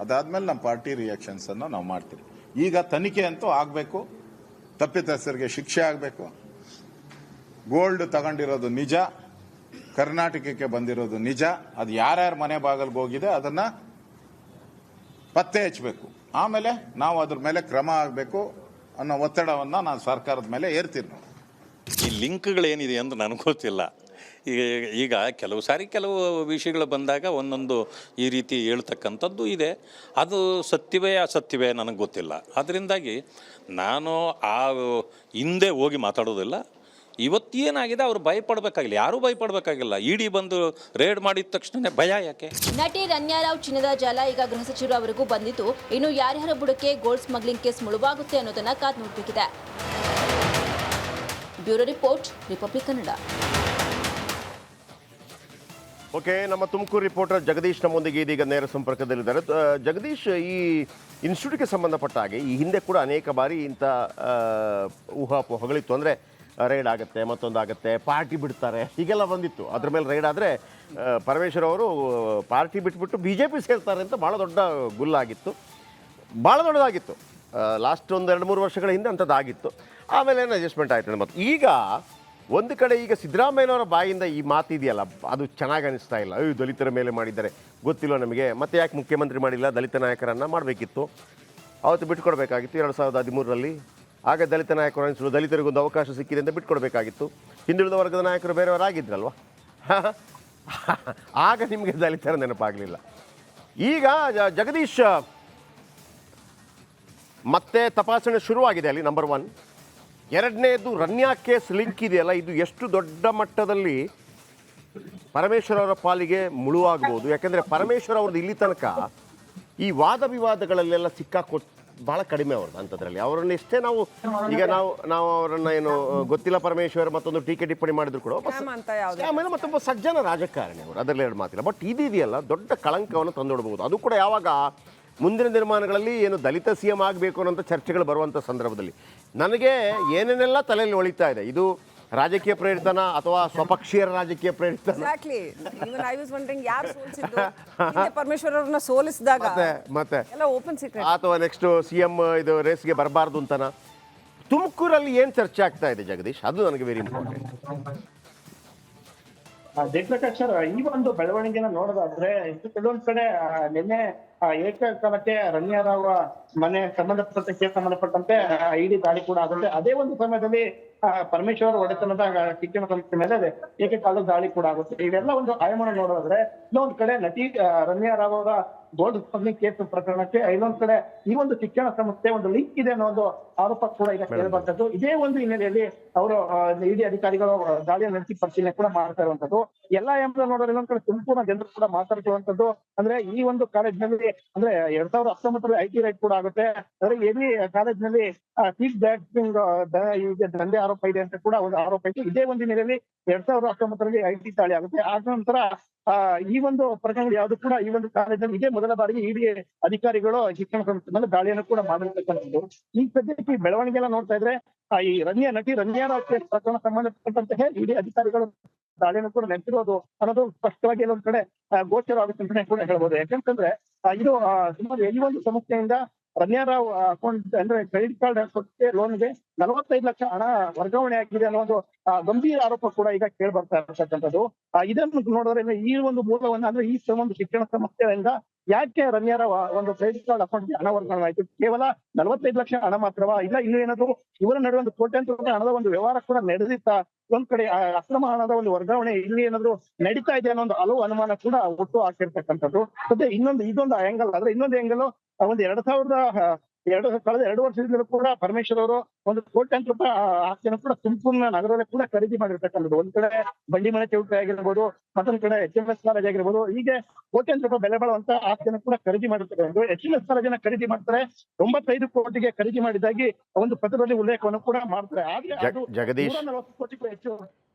ಅದಾದ್ಮೇಲೆ ನಮ್ಮ ಪಾರ್ಟಿ ರಿಯಾಕ್ಷನ್ಸ್ ಅನ್ನು ನಾವು ಮಾಡ್ತೀವಿ. ಈಗ ತನಿಖೆ ಅಂತೂ ಆಗಬೇಕು, ತಪ್ಪಿತಸ್ಥರಿಗೆ ಶಿಕ್ಷೆ ಆಗಬೇಕು. ಗೋಲ್ಡ್ ತಗೊಂಡಿರೋದು ನಿಜ, ಕರ್ನಾಟಕಕ್ಕೆ ಬಂದಿರೋದು ನಿಜ. ಅದು ಯಾರ್ಯಾರ ಮನೆ ಬಾಗಿಲಿಗೆ ಹೋಗಿದೆ ಅದನ್ನ ಪತ್ತೆ ಹಚ್ಚಬೇಕು. ಆಮೇಲೆ ನಾವು ಅದ್ರ ಮೇಲೆ ಕ್ರಮ ಆಗಬೇಕು ಅನ್ನೋ ಒತ್ತಡವನ್ನು ನಾನು ಸರ್ಕಾರದ ಮೇಲೆ ಏರ್ತೀನಿ. ಈ ಲಿಂಕ್ಗಳೇನಿದೆ ಅಂತ ನನಗೆ ಗೊತ್ತಿಲ್ಲ. ಈಗ ಕೆಲವು ಸಾರಿ ಕೆಲವು ವಿಷಯಗಳು ಬಂದಾಗ ಒಂದೊಂದು ಈ ರೀತಿ ಹೇಳ್ತಕ್ಕಂಥದ್ದು ಇದೆ. ಅದು ಸತ್ಯವೇ ಅಸತ್ಯವೇ ನನಗೆ ಗೊತ್ತಿಲ್ಲ. ಅದರಿಂದಾಗಿ ನಾನು ಆ ಹಿಂದೆ ಹೋಗಿ ಮಾತಾಡೋದಿಲ್ಲ. ಇವತ್ತೇನಾಗಿದೆ ಅವರು ಭಯಪಡಬೇಕಾಗಿಲ್ಲ, ಯಾರೂ ಭಯಪಡಬೇಕಾಗಿಲ್ಲ. ಇಡಿ ಬಂದು ರೇಡ್ ಮಾಡಿದ ತಕ್ಷಣ ಭಯ ಯಾಕೆ? ನಟಿ ರಣ್ಯರಾವ್ ಚಿನ್ನದ ಜಾಲ ಈಗ ಗೃಹ ಸಚಿವರು ಅವರಿಗೂ ಬಂದಿದ್ದು, ಇನ್ನು ಯಾರ್ಯಾರ ಬುಡಕ್ಕೆ ಗೋಲ್ಡ್ ಸ್ಮಗ್ಲಿಂಗ್ ಕೇಸ್ ಮುಳುವಾಗುತ್ತೆ ಅನ್ನೋದನ್ನ ಕಾದು ನೋಡಬೇಕಿದೆ. Bureau report, Republic Kannada. Okay, ನಮ್ಮ ತುಮಕೂರು ರಿಪೋರ್ಟರ್ ಜಗದೀಶ್ ನಮ್ಮೊಂದಿಗೆ ಇದೀಗ ನೇರ ಸಂಪರ್ಕದಲ್ಲಿದ್ದಾರೆ. ಜಗದೀಶ್, ಈ ಇನ್ಸ್ಟಿಟ್ಯೂಟ್ಗೆ ಸಂಬಂಧಪಟ್ಟ ಹಾಗೆ ಈ ಹಿಂದೆ ಕೂಡ ಅನೇಕ ಬಾರಿ ಇಂಥ ಊಹಾಪೋಹಗಳಿತ್ತು. ಅಂದರೆ ರೈಡ್ ಆಗುತ್ತೆ, ಮತ್ತೊಂದಾಗುತ್ತೆ, ಪಾರ್ಟಿ ಬಿಡ್ತಾರೆ, ಹೀಗೆಲ್ಲ ಬಂದಿತ್ತು. ಅದ್ರ ಮೇಲೆ ರೈಡ್ ಆದರೆ ಪರಮೇಶ್ವರ್ ಅವರು ಪಾರ್ಟಿ ಬಿಟ್ಬಿಟ್ಟು BJP ಸೇರ್ತಾರೆ ಅಂತ ಭಾಳ ದೊಡ್ಡ ಗುಲ್ಲಾಗಿತ್ತು, ಭಾಳ ದೊಡ್ಡದಾಗಿತ್ತು. ಲಾಸ್ಟ್ ಒಂದು 2-3 ವರ್ಷಗಳ ಹಿಂದೆ ಅಂಥದ್ದಾಗಿತ್ತು. ಆಮೇಲೆ ಏನು ಅಡ್ಜಸ್ಟ್ಮೆಂಟ್ ಆಯ್ತು. ಮತ್ತು ಈಗ ಒಂದು ಕಡೆ ಈಗ ಸಿದ್ದರಾಮಯ್ಯನವರ ಬಾಯಿಂದ ಈ ಮಾತಿದೆಯಲ್ಲ, ಅದು ಚೆನ್ನಾಗಿ ಅನಿಸ್ತಾ ಇಲ್ಲ. ದಲಿತರ ಮೇಲೆ ಮಾಡಿದ್ದಾರೆ, ಗೊತ್ತಿಲ್ಲ ನಮಗೆ, ಮತ್ತೆ ಯಾಕೆ ಮುಖ್ಯಮಂತ್ರಿ ಮಾಡಿಲ್ಲ, ದಲಿತ ನಾಯಕರನ್ನು ಮಾಡಬೇಕಿತ್ತು, ಅವತ್ತು ಬಿಟ್ಕೊಡ್ಬೇಕಾಗಿತ್ತು 2013ರಲ್ಲಿ. ಆಗ ದಲಿತ ನಾಯಕರು ಅನಿಸಲು ದಲಿತರಿಗೊಂದು ಅವಕಾಶ ಸಿಕ್ಕಿದೆ ಅಂತ ಬಿಟ್ಕೊಡ್ಬೇಕಾಗಿತ್ತು. ಹಿಂದುಳಿದ ವರ್ಗದ ನಾಯಕರು ಬೇರೆಯವರಾಗಿದ್ರಲ್ವ, ಆಗ ನಿಮಗೆ ದಲಿತರ ನೆನಪಾಗಲಿಲ್ಲ. ಈಗ ಜಗದೀಶ್, ಮತ್ತೆ ತಪಾಸಣೆ ಶುರುವಾಗಿದೆ ಅಲ್ಲಿ, ನಂಬರ್ 1. ಎರಡನೇದು ರಣ್ಯಾ ಕೇಸ್ ಲಿಂಕ್ ಇದೆಯಲ್ಲ, ಇದು ಎಷ್ಟು ದೊಡ್ಡ ಮಟ್ಟದಲ್ಲಿ ಪರಮೇಶ್ವರ್ ಅವರ ಪಾಲಿಗೆ ಮುಳುವಾಗ್ಬೋದು. ಯಾಕೆಂದರೆ ಪರಮೇಶ್ವರ್ ಅವ್ರದ್ದು ಇಲ್ಲಿ ತನಕ ಈ ವಾದ ವಿವಾದಗಳಲ್ಲೆಲ್ಲ ಸಿಕ್ಕಾಕೊಟ್ಟು ಭಾಳ ಕಡಿಮೆ ಅವ್ರದ್ದು ಅಂಥದ್ರಲ್ಲಿ. ಅವರನ್ನು ಎಷ್ಟೇ ನಾವು ಅವರನ್ನು ಏನು ಗೊತ್ತಿಲ್ಲ ಪರಮೇಶ್ವರ್ ಮತ್ತೊಂದು ಟೀಕೆ ಟಿಪ್ಪಣಿ ಮಾಡಿದ್ರು ಕೂಡ ಆಮೇಲೆ ಮತ್ತೊಬ್ಬ ಸಜ್ಜನ ರಾಜಕಾರಣಿ ಅವರು, ಅದರಲ್ಲಿ ಎರಡು ಮಾತಿಲ್ಲ. ಬಟ್ ಇದೆಯಲ್ಲ, ದೊಡ್ಡ ಕಳಂಕವನ್ನು ತಂದೊಡ್ಬೋದು. ಅದು ಕೂಡ ಯಾವಾಗ ಮುಂದಿನ ನಿರ್ಮಾಣಗಳಲ್ಲಿ ಏನು ದಲಿತ CM ಆಗಬೇಕು ಅನ್ನೋಂಥ ಚರ್ಚೆಗಳು ಬರುವಂಥ ಸಂದರ್ಭದಲ್ಲಿ ನನಗೆ ಏನೇನೆಲ್ಲ ತಲೆಯಲ್ಲಿ ಒಳಿತಾ ಇದೆ. ಇದು ರಾಜಕೀಯ ಪ್ರೇರಿತನ ಅಥವಾ ಸ್ವಪಕ್ಷೀಯರ ರಾಜಕೀಯ ಪ್ರೇರಿತನ? ಪರಮೇಶ್ವರ್ ಅವ್ರನ್ನ ಸೋಲಿಸಿದಾಗ ಮತ್ತೆ ಓಪನ್ ಸೀಕ್ರೆಟ್, ಅಥವಾ ನೆಕ್ಸ್ಟ್ CM ಇದು ರೇಸ್ಗೆ ಬರಬಾರ್ದು ಅಂತನ? ತುಮಕೂರಲ್ಲಿ ಏನು ಚರ್ಚೆ ಆಗ್ತಾ ಇದೆ ಜಗದೀಶ್, ಅದು ನನಗೆ ವೆರಿ ಇಂಪಾರ್ಟೆಂಟ್. ಜಯಪ್ರಕಾಶ್ ಸರ್, ಈ ಒಂದು ಬೆಳವಣಿಗೆನ ನೋಡೋದಾದ್ರೆ ಕೆಲವೊಂದ್ ಕಡೆ ನಿನ್ನೆ ಏಕಕಾಲಕ್ಕೆ ರಣ್ಯರಾವ್ ಮನೆ ಸಂಬಂಧಪಟ್ಟಂತೆ ಇಡಿ ದಾಳಿ ಕೂಡ ಆಗುತ್ತೆ. ಅದೇ ಒಂದು ಸಮಯದಲ್ಲಿ ಪರಮೇಶ್ವರ್ ಒಡೆತನದ ಶಿಕ್ಷಣ ಸಂಸ್ಥೆ ಮೇಲೆ ಏಕಕಾಲದ ದಾಳಿ ಕೂಡ ಆಗುತ್ತೆ. ಇವೆಲ್ಲ ಒಂದು ಆಯಾಮನ ನೋಡೋದಾದ್ರೆ ಇನ್ನೊಂದ್ ಕಡೆ ನಟಿ ರಣ್ಯರಾವ್ ಅವರ ಗೋಲ್ಡ್ ಸ್ಮಗ್ಲಿಂಗ್ ಕೇಸ್ ಪ್ರಕರಣಕ್ಕೆ ಇನ್ನೊಂದ್ ಕಡೆ ಈ ಒಂದು ಶಿಕ್ಷಣ ಸಂಸ್ಥೆ ಒಂದು ಲಿಂಕ್ ಇದೆ ಅನ್ನೋ ಒಂದು ಆರೋಪ ಕೂಡ ಈಗ ಕೇಳಬರ್ತದ್ದು. ಇದೇ ಒಂದು ಹಿನ್ನೆಲೆಯಲ್ಲಿ ಅವರು ಇಡಿ ಅಧಿಕಾರಿಗಳು ದಾಳಿಯನ್ನು ನಡೆಸಿ ಪರಿಶೀಲನೆ ಕೂಡ ಮಾಡ್ತಾ ಇರುವಂತದ್ದು. ಎಲ್ಲಾ ಆಯಾಮದ ನೋಡೋದ್ರೆ ಇನ್ನೊಂದ್ ಕಡೆ ತುಮಕೂರಿನ ಜನರು ಕೂಡ ಮಾತಾಡ್ತಿರುವಂತದ್ದು ಅಂದ್ರೆ ಈ ಒಂದು ಕಾಲೇಜಿನಲ್ಲಿ ಅಂದ್ರೆ 2019ರಲ್ಲಿ IT ರೈಟ್ ಕೂಡ ಆಗುತ್ತೆ. ಅಂದ್ರೆ ಎಲ್ಲಿ ಕಾಲೇಜಿನಲ್ಲಿ ಸೀಟ್ ಬ್ಯಾಕ್ಸಿಂಗ್ ಈಗ ದಂಧೆ ಆರೋಪ ಇದೆ ಅಂತ ಕೂಡ ಒಂದು ಆರೋಪ ಇತ್ತು. ಇದೇ ಒಂದು ಹಿನ್ನೆಲೆಯಲ್ಲಿ 2019ರಲ್ಲಿ IT ದಾಳಿ ಆಗುತ್ತೆ. ಆದ ನಂತರ ಈ ಒಂದು ಪ್ರಕರಣಗಳು ಯಾವುದು ಕೂಡ ಈ ಒಂದು ಕಾಲೇಜಿನಲ್ಲಿ ಇದೇ ಮೊದಲ ಬಾರಿಗೆ ಇಡಿ ಅಧಿಕಾರಿಗಳು ಶಿಕ್ಷಣ ಸಂಸ್ಥೆ ಮೇಲೆ ದಾಳಿಯನ್ನು ಕೂಡ ಮಾಡಿರ್ತಕ್ಕಂಥದ್ದು. ಈ ಸದ್ಯಕ್ಕೆ ಬೆಳವಣಿಗೆ ಎಲ್ಲ ನೋಡ್ತಾ ಇದ್ರೆ ಈ ನಟಿ ರಣ್ಯರಾವ್ ಕೇಸ್ ಪ್ರಕರಣ ಸಂಬಂಧಪಟ್ಟಂತೆ ಇಡಿ ಅಧಿಕಾರಿಗಳು ದಾಳಿಯನ್ನು ಕೂಡ ನೆನೆಸಿರೋದು ಅನ್ನೋದು ಸ್ಪಷ್ಟವಾಗಿ ಎಲ್ಲೊಂದ್ ಕಡೆ ಗೋಚರ ಆಗುತ್ತೆ ಅಂತಾನೆ ಕೂಡ ಹೇಳ್ಬೋದು. ಯಾಕಂತಂದ್ರೆ ಇದು ಸುಮಾರು ಈ ಒಂದು ಸಮಸ್ಯೆಯಿಂದ ರಮ್ಯಾರಾವ್ ಅಕೌಂಟ್ ಅಂದ್ರೆ ಕ್ರೆಡಿಟ್ ಕಾರ್ಡ್ ಕೊಟ್ಟೆ ಲೋನ್ಗೆ 45 ಲಕ್ಷ ಹಣ ವರ್ಗಾವಣೆ ಆಗಿದೆ ಅನ್ನೋ ಒಂದು ಗಂಭೀರ ಆರೋಪ ಕೂಡ ಈಗ ಕೇಳಿ ಬರ್ತಾ ಇರ್ತಕ್ಕಂಥದ್ದು. ಇದನ್ನು ನೋಡಿದ್ರೆ ಈ ಒಂದು ಮೂಲವನ್ನ ಅಂದ್ರೆ ಈ ಒಂದು ಶಿಕ್ಷಣ ಸಂಸ್ಥೆಯಿಂದ ಯಾಕೆ ರಮ್ಯಾರಾವ್ ಒಂದು ಕ್ರೆಡಿಟ್ ಕಾರ್ಡ್ ಅಕೌಂಟ್ಗೆ ಹಣ ವರ್ಗಾವಣೆ ಆಯ್ತು? ಕೇವಲ 45 ಲಕ್ಷ ಹಣ ಮಾತ್ರವಾ? ಇಲ್ಲ ಇನ್ನೂ ಏನಾದ್ರು ಇವರ ನಡುವೆ ಒಂದು ಕೋಟ್ಯಾಂತರ ರೂಪಾಯಿ ಹಣದ ಒಂದು ವ್ಯವಹಾರ ಕೂಡ ನಡೆದಿತ್ತಾ? ಒಂದ್ ಕಡೆ ಅಕ್ರಮ ಹಣದ ಒಂದು ವರ್ಗಾವಣೆ ಇಲ್ಲಿ ಏನಾದ್ರು ನಡೀತಾ ಇದೆ ಅನ್ನೋ ಒಂದು ಹಲವು ಅನುಮಾನ ಕೂಡ ಹುಟ್ಟು ಹಾಕಿರ್ತಕ್ಕಂಥದ್ದು. ಮತ್ತೆ ಇದೊಂದು ಆಂಗಲ್ ಆದ್ರೆ ಇನ್ನೊಂದು ಆಂಗಲ್ ಒಂದು ಕಳೆದ 2 ವರ್ಷದಿಂದಲೂ ಕೂಡ ಪರಮೇಶ್ವರ್ ಅವರು ಒಂದು ಕೋಟ್ಯಾಂತರ ರೂಪಾಯಿ ಆಸ್ತಿಯನ್ನು ಕೂಡ ತುಮಕೂರಿನ ನಗರದಲ್ಲಿ ಕೂಡ ಖರೀದಿ ಮಾಡಿರ್ತಕ್ಕಂಥದ್ದು. ಒಂದ್ ಕಡೆ ಬಂಡಿ ಮನೆ ಚೌಟ್ರಿ ಆಗಿರ್ಬೋದು, ಮತ್ತೊಂದ್ ಕಡೆ HMS ಕಾಲೇಜ್ ಆಗಿರ್ಬೋದು, ಹೀಗೆ ಕೋಟ್ಯಾಂತರ ರೂಪಾಯಿ ಬೆಲೆ ಬಾಳುವಂತ ಆಸ್ತಿಯನ್ನು ಕೂಡ ಖರೀದಿ ಮಾಡಿರ್ತಕ್ಕಂಥದ್ದು. HMS ಕಾಲೇಜನ್ನ ಖರೀದಿ ಮಾಡ್ತಾರೆ, 95 ಕೋಟಿಗೆ ಖರೀದಿ ಮಾಡಿದಾಗಿ ಒಂದು ಪತ್ರದಲ್ಲಿ ಉಲ್ಲೇಖವನ್ನು ಕೂಡ ಮಾಡ್ತಾರೆ. ಆದ್ರೆ ಅದು ಜಗದೀಶ್ 140 ಕೋಟಿಗೂ ಹೆಚ್ಚು.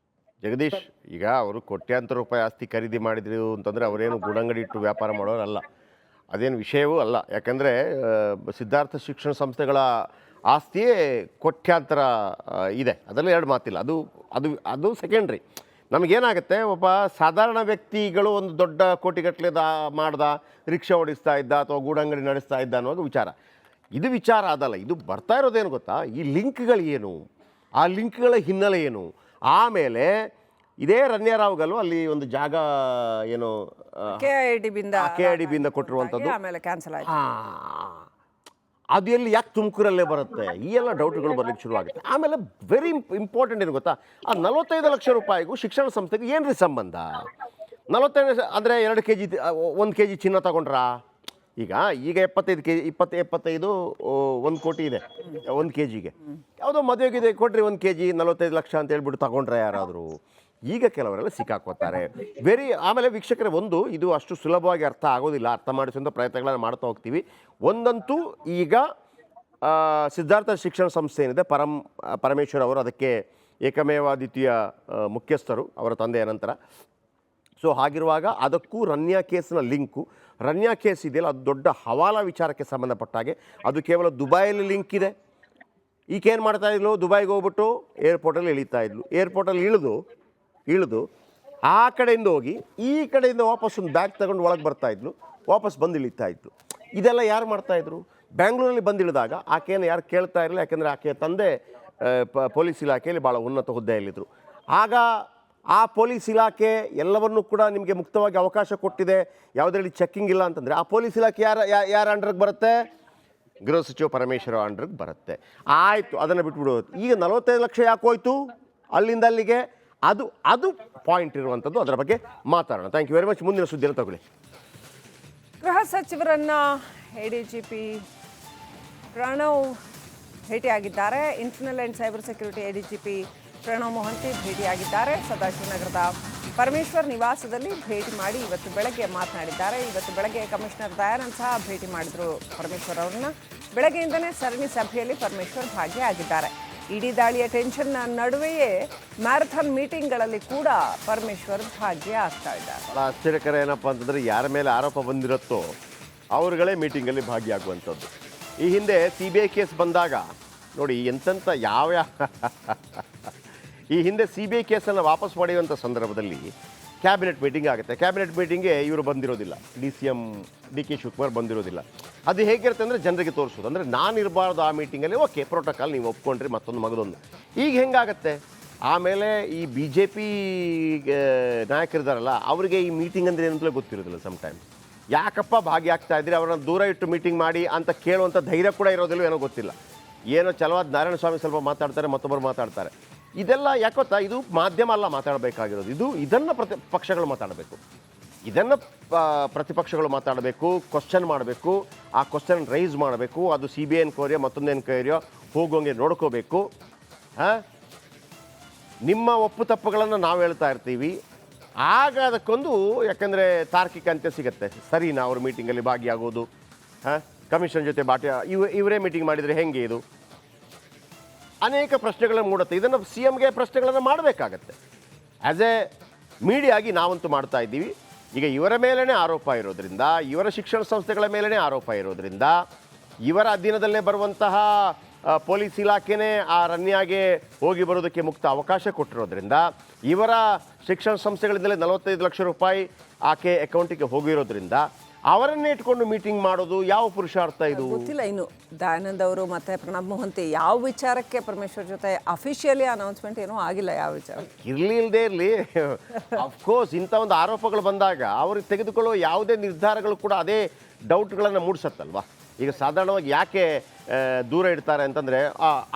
ಜಗದೀಶ್, ಈಗ ಅವರು ಕೋಟ್ಯಾಂತರ ರೂಪಾಯಿ ಆಸ್ತಿ ಖರೀದಿ ಮಾಡಿದ್ರು ಅಂತಂದರೆ ಅವರೇನು ಗೂಡಂಗಡಿ ಇಟ್ಟು ವ್ಯಾಪಾರ ಮಾಡೋರಲ್ಲ, ಅದೇನು ವಿಷಯವೂ ಅಲ್ಲ. ಯಾಕಂದರೆ ಸಿದ್ಧಾರ್ಥ ಶಿಕ್ಷಣ ಸಂಸ್ಥೆಗಳ ಆಸ್ತಿಯೇ ಕೋಟ್ಯಾಂತರ ಇದೆ, ಅದರಲ್ಲಿ 2 ಮಾತಿಲ್ಲ. ಅದು ಅದು ಅದು ಸೆಕೆಂಡ್ರಿ. ನಮಗೇನಾಗುತ್ತೆ, ಒಬ್ಬ ಸಾಧಾರಣ ವ್ಯಕ್ತಿಗಳು ಒಂದು ದೊಡ್ಡ ಕೋಟಿಗಟ್ಟಲೆ ಮಾಡ್ದ, ರಿಕ್ಷಾ ಓಡಿಸ್ತಾ ಇದ್ದ ಅಥವಾ ಗೂಡಂಗಡಿ ನಡೆಸ್ತಾ ಇದ್ದ ಅನ್ನೋದು ವಿಚಾರ. ಇದು ವಿಚಾರ ಅದಲ್ಲ. ಇದು ಬರ್ತಾ ಇರೋದೇನು ಗೊತ್ತಾ, ಈ ಲಿಂಕ್ಗಳು ಏನು, ಆ ಲಿಂಕ್ಗಳ ಹಿನ್ನೆಲೆ ಏನು. ಆಮೇಲೆ ಇದೇ ರಮ್ಯಾರಾವ್ಗಲ್ವ ಅಲ್ಲಿ ಒಂದು ಜಾಗ ಏನು KIDB ಕೊಟ್ಟಿರುವಂಥದ್ದು, ಆಮೇಲೆ ಕ್ಯಾನ್ಸಲ್ ಆಯ್ತು. ಅದು ಎಲ್ಲಿ ಯಾಕೆ ತುಮಕೂರಲ್ಲೇ ಬರುತ್ತೆ? ಈ ಎಲ್ಲ ಡೌಟ್ಗಳು ಬರ್ಲಿಕ್ಕೆ ಶುರುವಾಗುತ್ತೆ. ಆಮೇಲೆ ವೆರಿ ಇಂಪಾರ್ಟೆಂಟ್ ಏನು ಗೊತ್ತಾ, ಆ 45 ಲಕ್ಷ ರೂಪಾಯಿಗೂ ಶಿಕ್ಷಣ ಸಂಸ್ಥೆಗೆ ಏನ್ರಿ ಸಂಬಂಧ? 45 ಅಂದರೆ 2 kg 1 kg ಚಿನ್ನ ತಗೊಂಡ್ರಾ? ಈಗ 25 kg 25 1 ಕೋಟಿ ಇದೆ 1 kgಗೆ. ಯಾವುದೋ ಮದುವೆಗಿದೆ ಕೊಟ್ರಿ 1 kg 45 ಲಕ್ಷ ಅಂತ ಹೇಳ್ಬಿಟ್ಟು ತಗೊಂಡ್ರೆ ಯಾರಾದರೂ? ಈಗ ಕೆಲವರೆಲ್ಲ ಸಿಕ್ಕಾಕೋತಾರೆ. ಆಮೇಲೆ ವೀಕ್ಷಕರೇ, ಇದು ಅಷ್ಟು ಸುಲಭವಾಗಿ ಅರ್ಥ ಆಗೋದಿಲ್ಲ. ಅರ್ಥ ಮಾಡಿಸುವಂಥ ಪ್ರಯತ್ನಗಳನ್ನು ಮಾಡ್ತಾ ಹೋಗ್ತೀವಿ. ಒಂದಂತೂ ಈಗ ಸಿದ್ಧಾರ್ಥ ಶಿಕ್ಷಣ ಸಂಸ್ಥೆ ಏನಿದೆ, ಪರಮೇಶ್ವರ್ ಅವರು ಅದಕ್ಕೆ ಏಕಮೇವಾದ್ವಿತೀಯ ಮುಖ್ಯಸ್ಥರು, ಅವರ ತಂದೆಯ ನಂತರ. ಸೊ ಹಾಗಿರುವಾಗ ಅದಕ್ಕೂ ರಮ್ಯಾ ಕೇಸ್ನ ಲಿಂಕು, ರಮ್ಯಾ ಕೇಸ್ ಇದೆಯಲ್ಲ, ಅದು ದೊಡ್ಡ ಹವಾಲಾ ವಿಚಾರಕ್ಕೆ ಸಂಬಂಧಪಟ್ಟ ಹಾಗೆ. ಅದು ಕೇವಲ ದುಬೈಯಲ್ಲಿ ಲಿಂಕ್ ಇದೆ. ಈಗೇನು ಮಾಡ್ತಾ ಇದ್ಲು, ದುಬೈಗೆ ಹೋಗ್ಬಿಟ್ಟು ಏರ್ಪೋರ್ಟಲ್ಲಿ ಇಳಿತಾ ಇದ್ಲು. ಏರ್ಪೋರ್ಟಲ್ಲಿ ಇಳಿದು ಆ ಕಡೆಯಿಂದ ಹೋಗಿ ಈ ಕಡೆಯಿಂದ ವಾಪಸ್ ಒಂದು ಬ್ಯಾಗ್ ತಗೊಂಡು ಒಳಗೆ ಬರ್ತಾಯಿದ್ಲು, ವಾಪಸ್ ಬಂದು ಇಳಿತಾ ಇದ್ಲು. ಇದೆಲ್ಲ ಯಾರು ಮಾಡ್ತಾಯಿದ್ರು? ಬ್ಯಾಂಗ್ಳೂರಲ್ಲಿ ಬಂದಿಳಿದಾಗ ಆಕೆಯನ್ನು ಯಾರು ಕೇಳ್ತಾ ಇರಲಿಲ್ಲ, ಯಾಕೆಂದರೆ ಆಕೆಯ ತಂದೆ ಪೊಲೀಸ್ ಇಲಾಖೆಯಲ್ಲಿ ಭಾಳ ಉನ್ನತ ಹುದ್ದೆಯಲ್ಲಿದ್ದರು. ಆಗ ಆ ಪೊಲೀಸ್ ಇಲಾಖೆ ಎಲ್ಲವನ್ನೂ ಕೂಡ ನಿಮಗೆ ಮುಕ್ತವಾಗಿ ಅವಕಾಶ ಕೊಟ್ಟಿದೆ, ಯಾವುದರಲ್ಲಿ ಚೆಕ್ಕಿಂಗ್ ಇಲ್ಲ ಅಂತಂದರೆ ಆ ಪೊಲೀಸ್ ಇಲಾಖೆ ಯಾರ ಅಂಡರ್ಗೆ ಬರುತ್ತೆ? ಗೃಹ ಸಚಿವ ಪರಮೇಶ್ವರ ಅಂಡರ್ಗೆ ಬರುತ್ತೆ. ಆಯಿತು, ಅದನ್ನು ಬಿಟ್ಬಿಡೋದು. ಈಗ 45 ಲಕ್ಷ ಯಾಕೆ ಹೋಯ್ತು ಅಲ್ಲಿಂದ ಅಲ್ಲಿಗೆ? ಅದು ಪಾಯಿಂಟ್ ಇರುವಂಥದ್ದು. ಅದರ ಬಗ್ಗೆ ಮಾತಾಡೋಣ. Thank you very much. ಮುಂದಿನ ಸುದ್ದಿಯನ್ನು ತಗೊಳ್ಳಿ. ಗೃಹ ಸಚಿವರನ್ನ ADGP ಪ್ರಣವ್ ಭೇಟಿಯಾಗಿದ್ದಾರೆ. Internal and cyber security ADGP Pranav Mohanty ಭೇಟಿಯಾಗಿದ್ದಾರೆ. ಸದಾಶಿವನಗರದ ಪರಮೇಶ್ವರ್ ನಿವಾಸದಲ್ಲಿ ಭೇಟಿ ಮಾಡಿ ಇವತ್ತು ಬೆಳಗ್ಗೆ ಮಾತನಾಡಿದ್ದಾರೆ. ಇವತ್ತು ಬೆಳಗ್ಗೆ ಕಮಿಷನರ್ ದಯಾನಂದ್ ಸಹ ಭೇಟಿ ಮಾಡಿದರು ಪರಮೇಶ್ವರ್ ಅವರನ್ನ. ಬೆಳಗ್ಗೆಯಿಂದನೇ ಸರಣಿ ಸಭೆಯಲ್ಲಿ ಪರಮೇಶ್ವರ್ ಭಾಗಿಯಾಗಿದ್ದಾರೆ. ಇಡೀ ದಾಳಿಯ ಟೆನ್ಷನ್ ನಡುವೆಯೇ ಮ್ಯಾರಥಾನ್ ಮೀಟಿಂಗ್ಗಳಲ್ಲಿ ಕೂಡ ಪರಮೇಶ್ವರ್ ಭಾಗಿಯಾಗ್ತಾ ಇದ್ದಾರೆ. ಭಾಳ ಆಶ್ಚರ್ಯಕರ ಏನಪ್ಪ ಅಂತಂದರೆ, ಯಾರ ಮೇಲೆ ಆರೋಪ ಬಂದಿರುತ್ತೋ ಅವರುಗಳೇ ಮೀಟಿಂಗಲ್ಲಿ ಭಾಗಿಯಾಗುವಂಥದ್ದು. ಈ ಹಿಂದೆ CBI ಕೇಸ್ ಬಂದಾಗ ನೋಡಿ ಎಂತೆಂಥ ಈ ಹಿಂದೆ CBI ಕೇಸನ್ನು ವಾಪಸ್ ಪಡೆಯುವಂಥ ಸಂದರ್ಭದಲ್ಲಿ ಕ್ಯಾಬಿನೆಟ್ ಮೀಟಿಂಗ್ ಆಗುತ್ತೆ. ಕ್ಯಾಬಿನೆಟ್ ಮೀಟಿಂಗ್ಗೆ ಇವರು ಬಂದಿರೋದಿಲ್ಲ, DCM DK ಶಿವಕುಮಾರ್ ಬಂದಿರೋದಿಲ್ಲ. ಅದು ಹೇಗಿರುತ್ತೆ ಅಂದರೆ ಜನರಿಗೆ ತೋರಿಸೋದು, ಅಂದರೆ ನಾನಿರಬಾರ್ದು ಆ ಮೀಟಿಂಗಲ್ಲಿ. ಓಕೆ, ಪ್ರೋಟೋಕಾಲ್ ನೀವು ಒಪ್ಕೊಂಡ್ರಿ, ಮತ್ತೊಂದು ಮಗದೊಂದು. ಈಗ ಹೆಂಗಾಗತ್ತೆ, ಆಮೇಲೆ ಈ BJP ನಾಯಕರಿದ್ದಾರಲ್ಲ, ಅವರಿಗೆ ಈ ಮೀಟಿಂಗ್ ಅಂದರೆ ಏನಂತಲೇ ಗೊತ್ತಿರೋದಿಲ್ಲ. ಸಮ್ಟೈಮ್ಸ್ ಯಾಕಪ್ಪ ಭಾಗಿಯಾಗ್ತಾ ಇದ್ರಿ, ಅವ್ರನ್ನ ದೂರ ಇಟ್ಟು ಮೀಟಿಂಗ್ ಮಾಡಿ ಅಂತ ಕೇಳುವಂಥ ಧೈರ್ಯ ಕೂಡ ಇರೋದಿಲ್ಲ, ಏನೋ ಗೊತ್ತಿಲ್ಲ. ಏನೋ ಚಲವಾದ ನಾರಾಯಣ ಸ್ವಾಮಿ ಸ್ವಲ್ಪ ಮಾತಾಡ್ತಾರೆ, ಮತ್ತೊಬ್ಬರು ಮಾತಾಡ್ತಾರೆ. ಇದೆಲ್ಲ ಯಾಕೊತ್ತಾ, ಇದು ಮಾಧ್ಯಮ ಅಲ್ಲ ಮಾತಾಡಬೇಕಾಗಿರೋದು, ಇದನ್ನು ಪಕ್ಷಗಳು ಮಾತಾಡಬೇಕು. ಇದನ್ನು ಪ್ರತಿಪಕ್ಷಗಳು ಮಾತಾಡಬೇಕು, ಕ್ವಶನ್ ಮಾಡಬೇಕು, ಆ ಕ್ವಶನ್ ರೈಸ್ ಮಾಡಬೇಕು. ಅದು CBI ಎನ್ಕ್ವೈರಿಯೋ ಮತ್ತೊಂದು ಎನ್ಕ್ವೈರಿಯೋ ಹೋಗೋಂಗೆ ನೋಡ್ಕೋಬೇಕು. ನಿಮ್ಮ ಒಪ್ಪು ತಪ್ಪುಗಳನ್ನು ನಾವು ಹೇಳ್ತಾ ಇರ್ತೀವಿ, ಆಗ ಅದಕ್ಕೊಂದು ಯಾಕಂದರೆ ತಾರ್ಕಿಕ ಅಂತ್ಯ ಸಿಗುತ್ತೆ. ಸರಿನಾ ಅವ್ರ ಮೀಟಿಂಗಲ್ಲಿ ಭಾಗಿಯಾಗೋದು? ಕಮಿಷನ್ ಜೊತೆ ಇವರೇ ಮೀಟಿಂಗ್ ಮಾಡಿದರೆ ಹೆಂಗೆ? ಇದು ಅನೇಕ ಪ್ರಶ್ನೆಗಳನ್ನು ಮೂಡುತ್ತೆ. ಇದನ್ನು CMಗೆ ಪ್ರಶ್ನೆಗಳನ್ನು ಮಾಡಬೇಕಾಗತ್ತೆ. ಆ್ಯಸ್ ಎ ಮೀಡಿಯಾಗಿ ನಾವಂತೂ ಮಾಡ್ತಾ ಇದ್ದೀವಿ. ಈಗ ಇವರ ಮೇಲೇ ಆರೋಪ ಇರೋದ್ರಿಂದ, ಇವರ ಶಿಕ್ಷಣ ಸಂಸ್ಥೆಗಳ ಮೇಲೇ ಆರೋಪ ಇರೋದ್ರಿಂದ, ಇವರ ಅಧೀನದಲ್ಲೇ ಬರುವಂತಹ ಪೊಲೀಸ್ ಇಲಾಖೆನೇ ಆ ರನ್ಯಾಗೆ ಹೋಗಿ ಬರೋದಕ್ಕೆ ಮುಕ್ತ ಅವಕಾಶ ಕೊಟ್ಟಿರೋದ್ರಿಂದ ಇವರ ಶಿಕ್ಷಣ ಸಂಸ್ಥೆಗಳಿಂದಲೇ 45 ಲಕ್ಷ ರೂಪಾಯಿ ಆಕೆ ಅಕೌಂಟಿಗೆ ಹೋಗಿರೋದ್ರಿಂದ ಅವರನ್ನೇ ಇಟ್ಕೊಂಡು ಮೀಟಿಂಗ್ ಮಾಡೋದು ಯಾವ ಪುರುಷಾರ್ಥ ಇದು? ಗೊತ್ತಿಲ್ಲ ಇನ್ನು ದಯಾನಂದ್ ಅವರು ಮತ್ತೆ ಪ್ರಣಬ್ ಮೊಹಂತಿ ಯಾವ ವಿಚಾರಕ್ಕೆ ಪರಮೇಶ್ವರ್ ಜೊತೆ ಅಫಿಷಿಯಲಿ ಅನೌನ್ಸ್ಮೆಂಟ್ ಏನೂ ಆಗಿಲ್ಲ. ಯಾವ ವಿಚಾರ ಇಲ್ಲದೆ ಇರಲಿ, ಅಫ್ಕೋರ್ಸ್ ಇಂಥ ಒಂದು ಆರೋಪಗಳು ಬಂದಾಗ ಅವ್ರಿಗೆ ತೆಗೆದುಕೊಳ್ಳುವ ಯಾವುದೇ ನಿರ್ಧಾರಗಳು ಕೂಡ ಅದೇ ಡೌಟ್ಗಳನ್ನು ಮೂಡಿಸತ್ತಲ್ವಾ. ಈಗ ಸಾಧಾರಣವಾಗಿ ಯಾಕೆ ದೂರ ಇಡ್ತಾರೆ ಅಂತಂದರೆ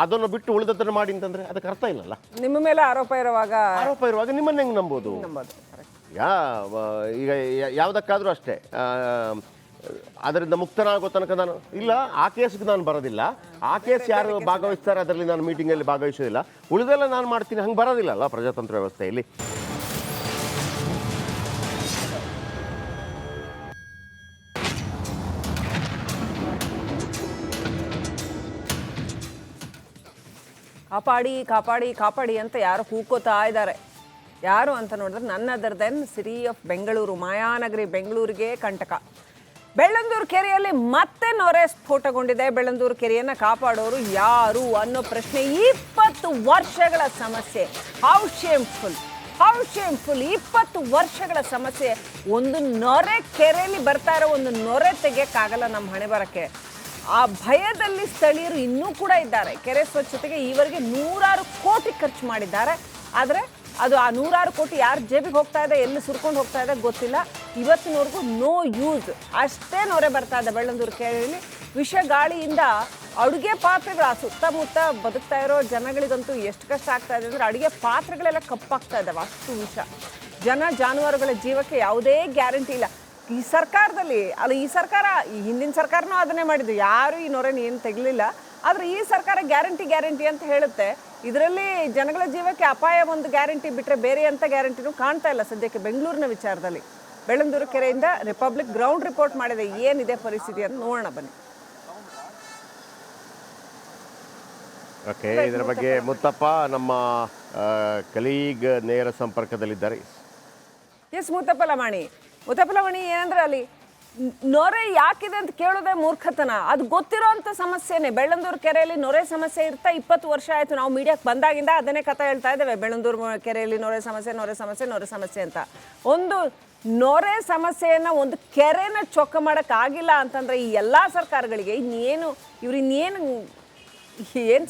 ಅದನ್ನು ಬಿಟ್ಟು ಉಳಿದದ್ದನ್ನು ಮಾಡಿ ಅಂತಂದರೆ ಅದಕ್ಕೆ ಅರ್ಥ ಇಲ್ಲಲ್ಲ. ನಿಮ್ಮ ಮೇಲೆ ಆರೋಪ ಇರುವಾಗ ನಿಮ್ಮನ್ನು ಹೆಂಗೆ ನಂಬೋದು? ಈಗ ಯಾವುದಕ್ಕಾದರೂ ಅಷ್ಟೇ ಅದರಿಂದ ಮುಕ್ತನಾಗೋ ತನಕ ನಾನು ಇಲ್ಲ, ಆ ಕೇಸ್ಗೆ ನಾನು ಬರೋದಿಲ್ಲ, ಆ ಕೇಸ್ ಯಾರು ಭಾಗವಹಿಸ್ತಾರೆ ಅದರಲ್ಲಿ ನಾನು ಮೀಟಿಂಗಲ್ಲಿ ಭಾಗವಹಿಸೋದಿಲ್ಲ, ಉಳಿದೆಲ್ಲ ನಾನು ಮಾಡ್ತೀನಿ, ಹಂಗೆ ಬರೋದಿಲ್ಲಲ್ಲ ಪ್ರಜಾತಂತ್ರ ವ್ಯವಸ್ಥೆಯಲ್ಲಿ. ಕಾಪಾಡಿ ಕಾಪಾಡಿ ಕಾಪಾಡಿ ಅಂತ ಯಾರು ಕೂಕೋತಾ ಇದ್ದಾರೆ. ಯಾರು ಅಂತ ನೋಡಿದ್ರೆ none other than city of Bengaluru, ಮಾಯಾನಗರಿ ಬೆಂಗಳೂರಿಗೆ ಕಂಟಕ. ಬೆಳ್ಳಂದೂರು ಕೆರೆಯಲ್ಲಿ ಮತ್ತೆ ನೊರೆ ಸ್ಫೋಟಗೊಂಡಿದೆ. ಬೆಳ್ಳಂದೂರು ಕೆರೆಯನ್ನು ಕಾಪಾಡೋರು ಯಾರು ಅನ್ನೋ ಪ್ರಶ್ನೆ. 20 ವರ್ಷಗಳ ಸಮಸ್ಯೆ. ಹೌ ಶೇಮ್ಫುಲ್ 20 ವರ್ಷಗಳ ಸಮಸ್ಯೆ. ಒಂದು ನೊರೆ ಕೆರೆಯಲ್ಲಿ ಬರ್ತಾ ಇರೋ ಒಂದು ನೊರೆ ತೆಗೆಯಕ್ಕಾಗಲ್ಲ ನಮ್ಮ ಹಣೆ ಬರಕ್ಕೆ. ಆ ಭಯದಲ್ಲಿ ಸ್ಥಳೀಯರು ಇನ್ನೂ ಕೂಡ ಇದ್ದಾರೆ. ಕೆರೆ ಸ್ವಚ್ಛತೆಗೆ ಈವರೆಗೆ 100 ಕೋಟಿ ಖರ್ಚು ಮಾಡಿದ್ದಾರೆ. ಆದರೆ ಅದು ಆ 100 ಕೋಟಿ ಯಾರ ಜೇಬಿಗೆ ಹೋಗ್ತಾ ಇದೆ, ಎಲ್ಲಿ ಸುರ್ಕೊಂಡು ಹೋಗ್ತಾ ಇದೆ ಗೊತ್ತಿಲ್ಲ. ಇವತ್ತಿನವರೆಗೂ ನೋ ಯೂಸ್. ಅಷ್ಟೇ ನೊರೆ ಬರ್ತಾ ಇದೆ ಬೆಳ್ಳಂದೂರು ಕೆರೆಯಲ್ಲಿ. ವಿಷ ಗಾಳಿಯಿಂದ ಅಡುಗೆ ಪಾತ್ರೆಗಳು, ಆ ಸುತ್ತಮುತ್ತ ಬದುಕ್ತಾ ಇರೋ ಜನಗಳಿಗಂತೂ ಎಷ್ಟು ಕಷ್ಟ ಆಗ್ತಾ ಇದೆ ಅಂದರೆ ಅಡುಗೆ ಪಾತ್ರೆಗಳೆಲ್ಲ ಕಪ್ಪಾಗ್ತಾ ಇದ್ದಾವೆ, ಅಷ್ಟು ವಿಷ. ಜನ ಜಾನುವಾರುಗಳ ಜೀವಕ್ಕೆ ಯಾವುದೇ ಗ್ಯಾರಂಟಿ ಇಲ್ಲ. ಈ ಸರ್ಕಾರದಲ್ಲಿ ಈ ಸರ್ಕಾರ, ಈ ಹಿಂದಿನ ಸರ್ಕಾರನೂ ಅದನ್ನೇ ಮಾಡಿದ್ದು, ಯಾರು ಈ ನೊರೆನ ಏನು ತೆಗಲಿಲ್ಲ. ಆದರೆ ಈ ಸರ್ಕಾರ ಗ್ಯಾರಂಟಿ ಅಂತ ಹೇಳುತ್ತೆ. ಇದರಲ್ಲಿ ಜನಗಳ ಜೀವಕ್ಕೆ ಅಪಾಯ ಒಂದು ಗ್ಯಾರಂಟಿ ಬಿಟ್ಟರೆ ಬೇರೆ ಎಂಥ ಗ್ಯಾರಂಟಿನೂ ಕಾಣ್ತಾ ಇಲ್ಲ ಸದ್ಯಕ್ಕೆ ಬೆಂಗಳೂರಿನ ವಿಚಾರದಲ್ಲಿ. ಬೆಳ್ಳಂದೂರು ಕೆರೆಯಿಂದ ರಿಪಬ್ಲಿಕ್ ಗ್ರೌಂಡ್ ರಿಪೋರ್ಟ್ ಮಾಡಿದೆ, ಏನಿದೆ ಪರಿಸ್ಥಿತಿ ಅಂತ ನೋಡೋಣ ಬನ್ನಿ. ಓಕೆ, ಇದರ ಬಗ್ಗೆ ಮುತ್ತಪ್ಪ ನಮ್ಮ ಕಲೀಗ್ ನೇರ ಸಂಪರ್ಕದಲ್ಲಿದ್ದಾರೆ. ಎಸ್ ಮುತ್ತಪ್ಪ ಲಮಾಣಿ ಏನಂದ್ರೆ ಅಲ್ಲಿ ನೊರೆ ಯಾಕಿದೆ ಅಂತ ಕೇಳೋದೇ ಮೂರ್ಖತನ. ಅದು ಗೊತ್ತಿರೋಂಥ ಸಮಸ್ಯೆನೇ. ಬೆಳ್ಳಂದೂರು ಕೆರೆಯಲ್ಲಿ ನೊರೆ ಸಮಸ್ಯೆ ಇರ್ತಾ 20 ವರ್ಷ ಆಯಿತು. ನಾವು ಮೀಡಿಯಾಕ್ಕೆ ಬಂದಾಗಿಂದ ಅದನ್ನೇ ಕಥೆ ಹೇಳ್ತಾ ಇದ್ದೇವೆ. ಬೆಳ್ಳಂದೂರು ಕೆರೆಯಲ್ಲಿ ನೊರೆ ಸಮಸ್ಯೆ ಅಂತ. ಒಂದು ನೊರೆ ಸಮಸ್ಯೆಯನ್ನು ಒಂದು ಕೆರೆನ ಚೊಕ್ಕ ಮಾಡೋಕ್ಕಾಗಿಲ್ಲ ಅಂತಂದರೆ ಈ ಎಲ್ಲ ಸರ್ಕಾರಗಳಿಗೆ ಇನ್ನೇನು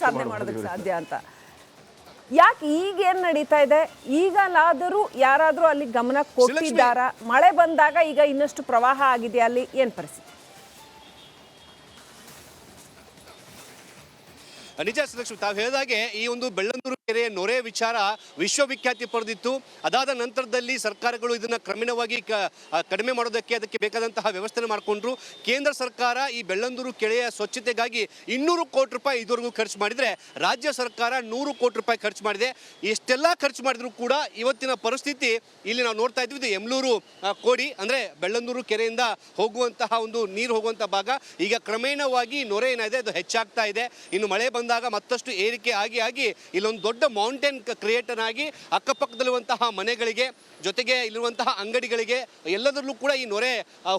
ಸಾಧನೆ ಮಾಡೋದಕ್ಕೆ ಸಾಧ್ಯ ಅಂತ. ಯಾಕೆ ಈಗೇನು ನಡೀತಾ ಇದೆ? ಈಗಲಾದರೂ ಯಾರಾದರೂ ಅಲ್ಲಿ ಗಮನ ಕೊಟ್ಟಿದ್ದಾರಾ? ಮಳೆ ಬಂದಾಗ ಈಗ ಇನ್ನಷ್ಟು ಪ್ರವಾಹ ಆಗಿದೆಯಾ? ಅಲ್ಲಿ ಏನು ಪರಿಸ್ಥಿತಿ? ನಿಜ ಶ್ರೀಲಕ್ಷ್ಮಿ, ತಾವು ಹೇಳಿದಾಗೆ ಈ ಒಂದು ಬೆಳ್ಳಂದೂರು ಕೆರೆಯ ನೊರೆ ವಿಚಾರ ವಿಶ್ವವಿಖ್ಯಾತಿ ಪಡೆದಿತ್ತು. ಅದಾದ ನಂತರದಲ್ಲಿ ಸರ್ಕಾರಗಳು ಇದನ್ನು ಕ್ರಮೇಣವಾಗಿ ಕಡಿಮೆ ಮಾಡೋದಕ್ಕೆ ಅದಕ್ಕೆ ಬೇಕಾದಂತಹ ವ್ಯವಸ್ಥೆ ಮಾಡಿಕೊಂಡ್ರು. ಕೇಂದ್ರ ಸರ್ಕಾರ ಈ ಬೆಳ್ಳಂದೂರು ಕೆರೆಯ ಸ್ವಚ್ಛತೆಗಾಗಿ 200 ಕೋಟಿ ರೂಪಾಯಿ ಇದುವರೆಗೂ ಖರ್ಚು ಮಾಡಿದರೆ ರಾಜ್ಯ ಸರ್ಕಾರ 100 ಕೋಟಿ ರೂಪಾಯಿ ಖರ್ಚು ಮಾಡಿದೆ. ಇಷ್ಟೆಲ್ಲ ಖರ್ಚು ಮಾಡಿದ್ರು ಕೂಡ ಇವತ್ತಿನ ಪರಿಸ್ಥಿತಿ ಇಲ್ಲಿ ನಾವು ನೋಡ್ತಾ ಇದ್ವಿ. ಇದು ಎಮ್ಲೂರು ಕೋಡಿ ಅಂದರೆ ಬೆಳ್ಳಂದೂರು ಕೆರೆಯಿಂದ ಹೋಗುವಂತಹ ಒಂದು ನೀರು ಹೋಗುವಂಥ ಭಾಗ. ಈಗ ಕ್ರಮೇಣವಾಗಿ ನೊರೆ ಏನಿದೆ ಅದು ಹೆಚ್ಚಾಗ್ತಾ ಇದೆ. ಇನ್ನು ಮಳೆ ಬಂದಾಗ ಮತ್ತಷ್ಟು ಏರಿಕೆ ಆಗಿ ಇಲ್ಲೊಂದು ದೊಡ್ಡ ಮೌಂಟೇನ್ ಕ್ರಿಯೇಟರ್ ಆಗಿ ಅಕ್ಕಪಕ್ಕದಲ್ಲಿರುವಂತಹ ಮನೆಗಳಿಗೆ ಜೊತೆಗೆ ಇಲ್ಲಿರುವಂತಹ ಅಂಗಡಿಗಳಿಗೆ ಎಲ್ಲದರಲ್ಲೂ ಕೂಡ ಈ ನೊರೆ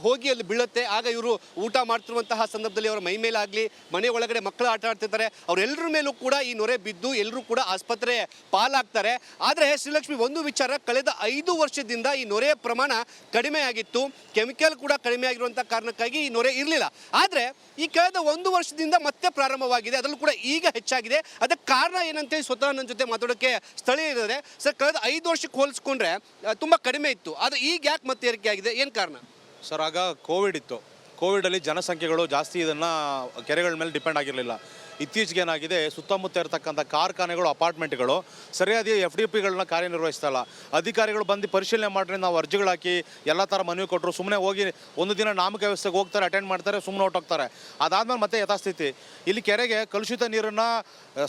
ಹೋಗಿ ಅಲ್ಲಿ ಬೀಳುತ್ತೆ. ಆಗ ಇವರು ಊಟ ಮಾಡ್ತಿರುವಂತಹ ಸಂದರ್ಭದಲ್ಲಿ ಅವರ ಮೈ ಮೇಲಾಗಲಿ, ಮನೆ ಒಳಗಡೆ ಮಕ್ಕಳು ಆಟ ಆಡ್ತಿರ್ತಾರೆ, ಅವರೆಲ್ಲರ ಮೇಲೂ ಕೂಡ ಈ ನೊರೆ ಬಿದ್ದು ಎಲ್ಲರೂ ಕೂಡ ಆಸ್ಪತ್ರೆ ಪಾಲಾಗ್ತಾರೆ. ಆದರೆ ಶ್ರೀಲಕ್ಷ್ಮಿ, ಒಂದು ವಿಚಾರ, ಕಳೆದ 5 ವರ್ಷದಿಂದ ಈ ನೊರೆಯ ಪ್ರಮಾಣ ಕಡಿಮೆ ಆಗಿತ್ತು. ಕೆಮಿಕಲ್ ಕೂಡ ಕಡಿಮೆ ಆಗಿರುವಂಥ ಕಾರಣಕ್ಕಾಗಿ ಈ ನೊರೆ ಇರಲಿಲ್ಲ. ಆದರೆ ಈ ಕಳೆದ 1 ವರ್ಷದಿಂದ ಮತ್ತೆ ಪ್ರಾರಂಭವಾಗಿದೆ. ಅದರಲ್ಲೂ ಕೂಡ ಈಗ ಹೆಚ್ಚಾಗಿದೆ. ಅದಕ್ಕೆ ಕಾರಣ ಏನಂತೇಳಿ ಸ್ವತಃ ನನ್ನ ಜೊತೆ ಮಾತಾಡೋಕ್ಕೆ ಸ್ಥಳೀಯರಿದ್ದಾರೆ. ಸರ್, ಕಳೆದ 5 ವರ್ಷಕ್ಕೆ ಹೋಲಿಸ್ಕೊಂಡ್ರೆ ತುಂಬ ಕಡಿಮೆ ಇತ್ತು, ಆದರೆ ಈಗ ಯಾಕೆ ಮತ್ತೆ ಏರಿಕೆ ಆಗಿದೆ? ಏನು ಕಾರಣ? ಸರ್, ಆಗ ಕೋವಿಡ್ ಇತ್ತು. ಕೋವಿಡಲ್ಲಿ ಜನಸಂಖ್ಯೆಗಳು ಜಾಸ್ತಿ ಇದನ್ನು ಕೆರೆಗಳ ಮೇಲೆ ಡಿಪೆಂಡ್ ಆಗಿರಲಿಲ್ಲ. ಇತ್ತೀಚೆಗೆ ಏನಾಗಿದೆ, ಸುತ್ತಮುತ್ತ ಇರತಕ್ಕಂಥ ಕಾರ್ಖಾನೆಗಳು, ಅಪಾರ್ಟ್ಮೆಂಟ್ಗಳು ಸರಿಯಾದ FDPಗಳನ್ನ ಕಾರ್ಯನಿರ್ವಹಿಸ್ತಾ ಇಲ್ಲ. ಅಧಿಕಾರಿಗಳು ಬಂದು ಪರಿಶೀಲನೆ ಮಾಡ್ರೆ ನಾವು ಅರ್ಜಿಗಳು ಹಾಕಿ ಎಲ್ಲ ಥರ ಮನವಿ ಕೊಟ್ಟರು. ಸುಮ್ಮನೆ ಹೋಗಿ ಒಂದು ದಿನ ನಾಮಕ ವ್ಯವಸ್ಥೆಗೆ ಹೋಗ್ತಾರೆ, ಅಟೆಂಡ್ ಮಾಡ್ತಾರೆ, ಸುಮ್ಮನೆ ಹೊಟ್ಟೋಗ್ತಾರೆ. ಅದಾದ್ಮೇಲೆ ಮತ್ತೆ ಯಥಾಸ್ಥಿತಿ. ಇಲ್ಲಿ ಕೆರೆಗೆ ಕಲುಷಿತ ನೀರನ್ನು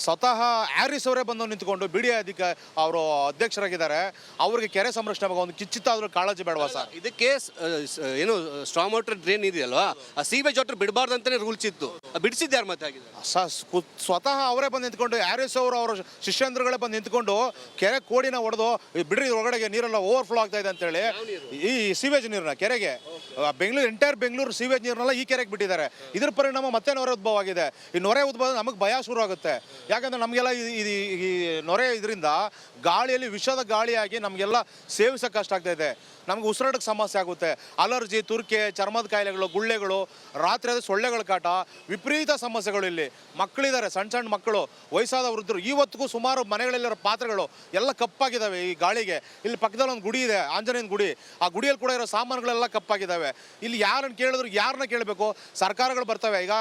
ಸ್ವತಃ ಹ್ಯಾರಿಸ್ ಅವರೇ ಬಂದು ನಿಂತ್ಕೊಂಡು BDA ಅವರು ಅಧ್ಯಕ್ಷರಾಗಿದ್ದಾರೆ. ಅವ್ರಿಗೆ ಕೆರೆ ಸಂರಕ್ಷಣೆ ಬಗ್ಗೆ ಒಂದು ಕಿಚ್ಚಿತ್ತಾದ್ರೂ ಕಾಳಜಿ ಬೇಡವಾ ಸರ್? ಇದಕ್ಕೆ ಏನು ಸ್ಟ್ರಾಂಗ್ ವಾಟರ್ ಡ್ರೈನ್ ಇದೆಯಲ್ವಾ, ಆ ಸೀವೇಜ್ ವಾಟರ್ ಬಿಡಬಾರ್ದು ಅಂತಲೇ ರೂಲ್ಸ್ ಇತ್ತು. ಬಿಡಿಸಿದ್ಯಾರು ಮತ್ತೆ ಆಗಿದೆ? ಸ್ವತಃ ಅವರೇ ಬಂದು ನಿಂತ್ಕೊಂಡು RS ಅವರು ಅವರ ಶಿಷ್ಯಂದ್ರಗಳೇ ಬಂದು ನಿಂತ್ಕೊಂಡು ಕೆರೆ ಕೋಡಿನ ಹೊಡೆದು ಬಿಡ್ರಿ ಒಳಗಡೆಗೆ ನೀರೆಲ್ಲ ಓವರ್ಫ್ಲೋ ಆಗ್ತಾ ಇದೆ ಅಂತೇಳಿ ಈ ಸೀವೇಜ್ ನೀರನ್ನ ಕೆರೆಗೆ ಎಂಟೈರ್ ಬೆಂಗಳೂರು ಸೀವೇಜ್ ನೀರನ್ನೆಲ್ಲ ಈ ಕೆರೆಗೆ ಬಿಟ್ಟಿದ್ದಾರೆ. ಇದ್ರ ಪರಿಣಾಮ ಮತ್ತೆ ನೊರೆ ಉದ್ಭವ ಆಗಿದೆ. ಈ ನೊರೆ ಉದ್ಭವ ನಮಗೆ ಭಯ ಶುರು ಆಗುತ್ತೆ. ಯಾಕಂದ್ರೆ ನಮಗೆಲ್ಲ ಈ ನೊರೆ ಇದರಿಂದ ಗಾಳಿಯಲ್ಲಿ ವಿಷದ ಗಾಳಿಯಾಗಿ ನಮಗೆಲ್ಲ ಸೇವಿಸೋಕೆ ಕಷ್ಟ ಆಗ್ತಾ ಇದೆ. ನಮ್ಗೆ ಉಸಿರಾಟಕ್ಕೆ ಸಮಸ್ಯೆ ಆಗುತ್ತೆ. ಅಲರ್ಜಿ, ತುರ್ಕೆ, ಚರ್ಮದ ಕಾಯಿಲೆಗಳು, ಗುಳ್ಳೆಗಳು, ರಾತ್ರಿ ಆದ ಸೊಳ್ಳೆಗಳ ಕಾಟ, ವಿಪರೀತ ಸಮಸ್ಯೆಗಳು. ಇಲ್ಲಿ ಮಕ್ಕಳಿದ್ದಾರೆ, ಸಣ್ಣ ಸಣ್ಣ ಮಕ್ಕಳು, ವಯಸ್ಸಾದ ವೃದ್ಧರು. ಇವತ್ತಿಗೂ ಸುಮಾರು ಮನೆಗಳಲ್ಲಿರೋ ಪಾತ್ರೆಗಳು ಎಲ್ಲ ಕಪ್ಪಾಗಿದ್ದಾವೆ ಈ ಗಾಳಿಗೆ. ಇಲ್ಲಿ ಪಕ್ಕದಲ್ಲಿ ಒಂದು ಗುಡಿ ಇದೆ, ಆಂಜನೇಯನ ಗುಡಿ. ಆ ಗುಡಿಯಲ್ಲಿ ಕೂಡ ಇರೋ ಸಾಮಾನುಗಳೆಲ್ಲ ಕಪ್ಪಾಗಿದ್ದಾವೆ. ಇಲ್ಲಿ ಯಾರನ್ನು ಕೇಳಿದ್ರು ಯಾರನ್ನ ಕೇಳಬೇಕು? ಸರ್ಕಾರಗಳು ಬರ್ತವೆ. ಈಗ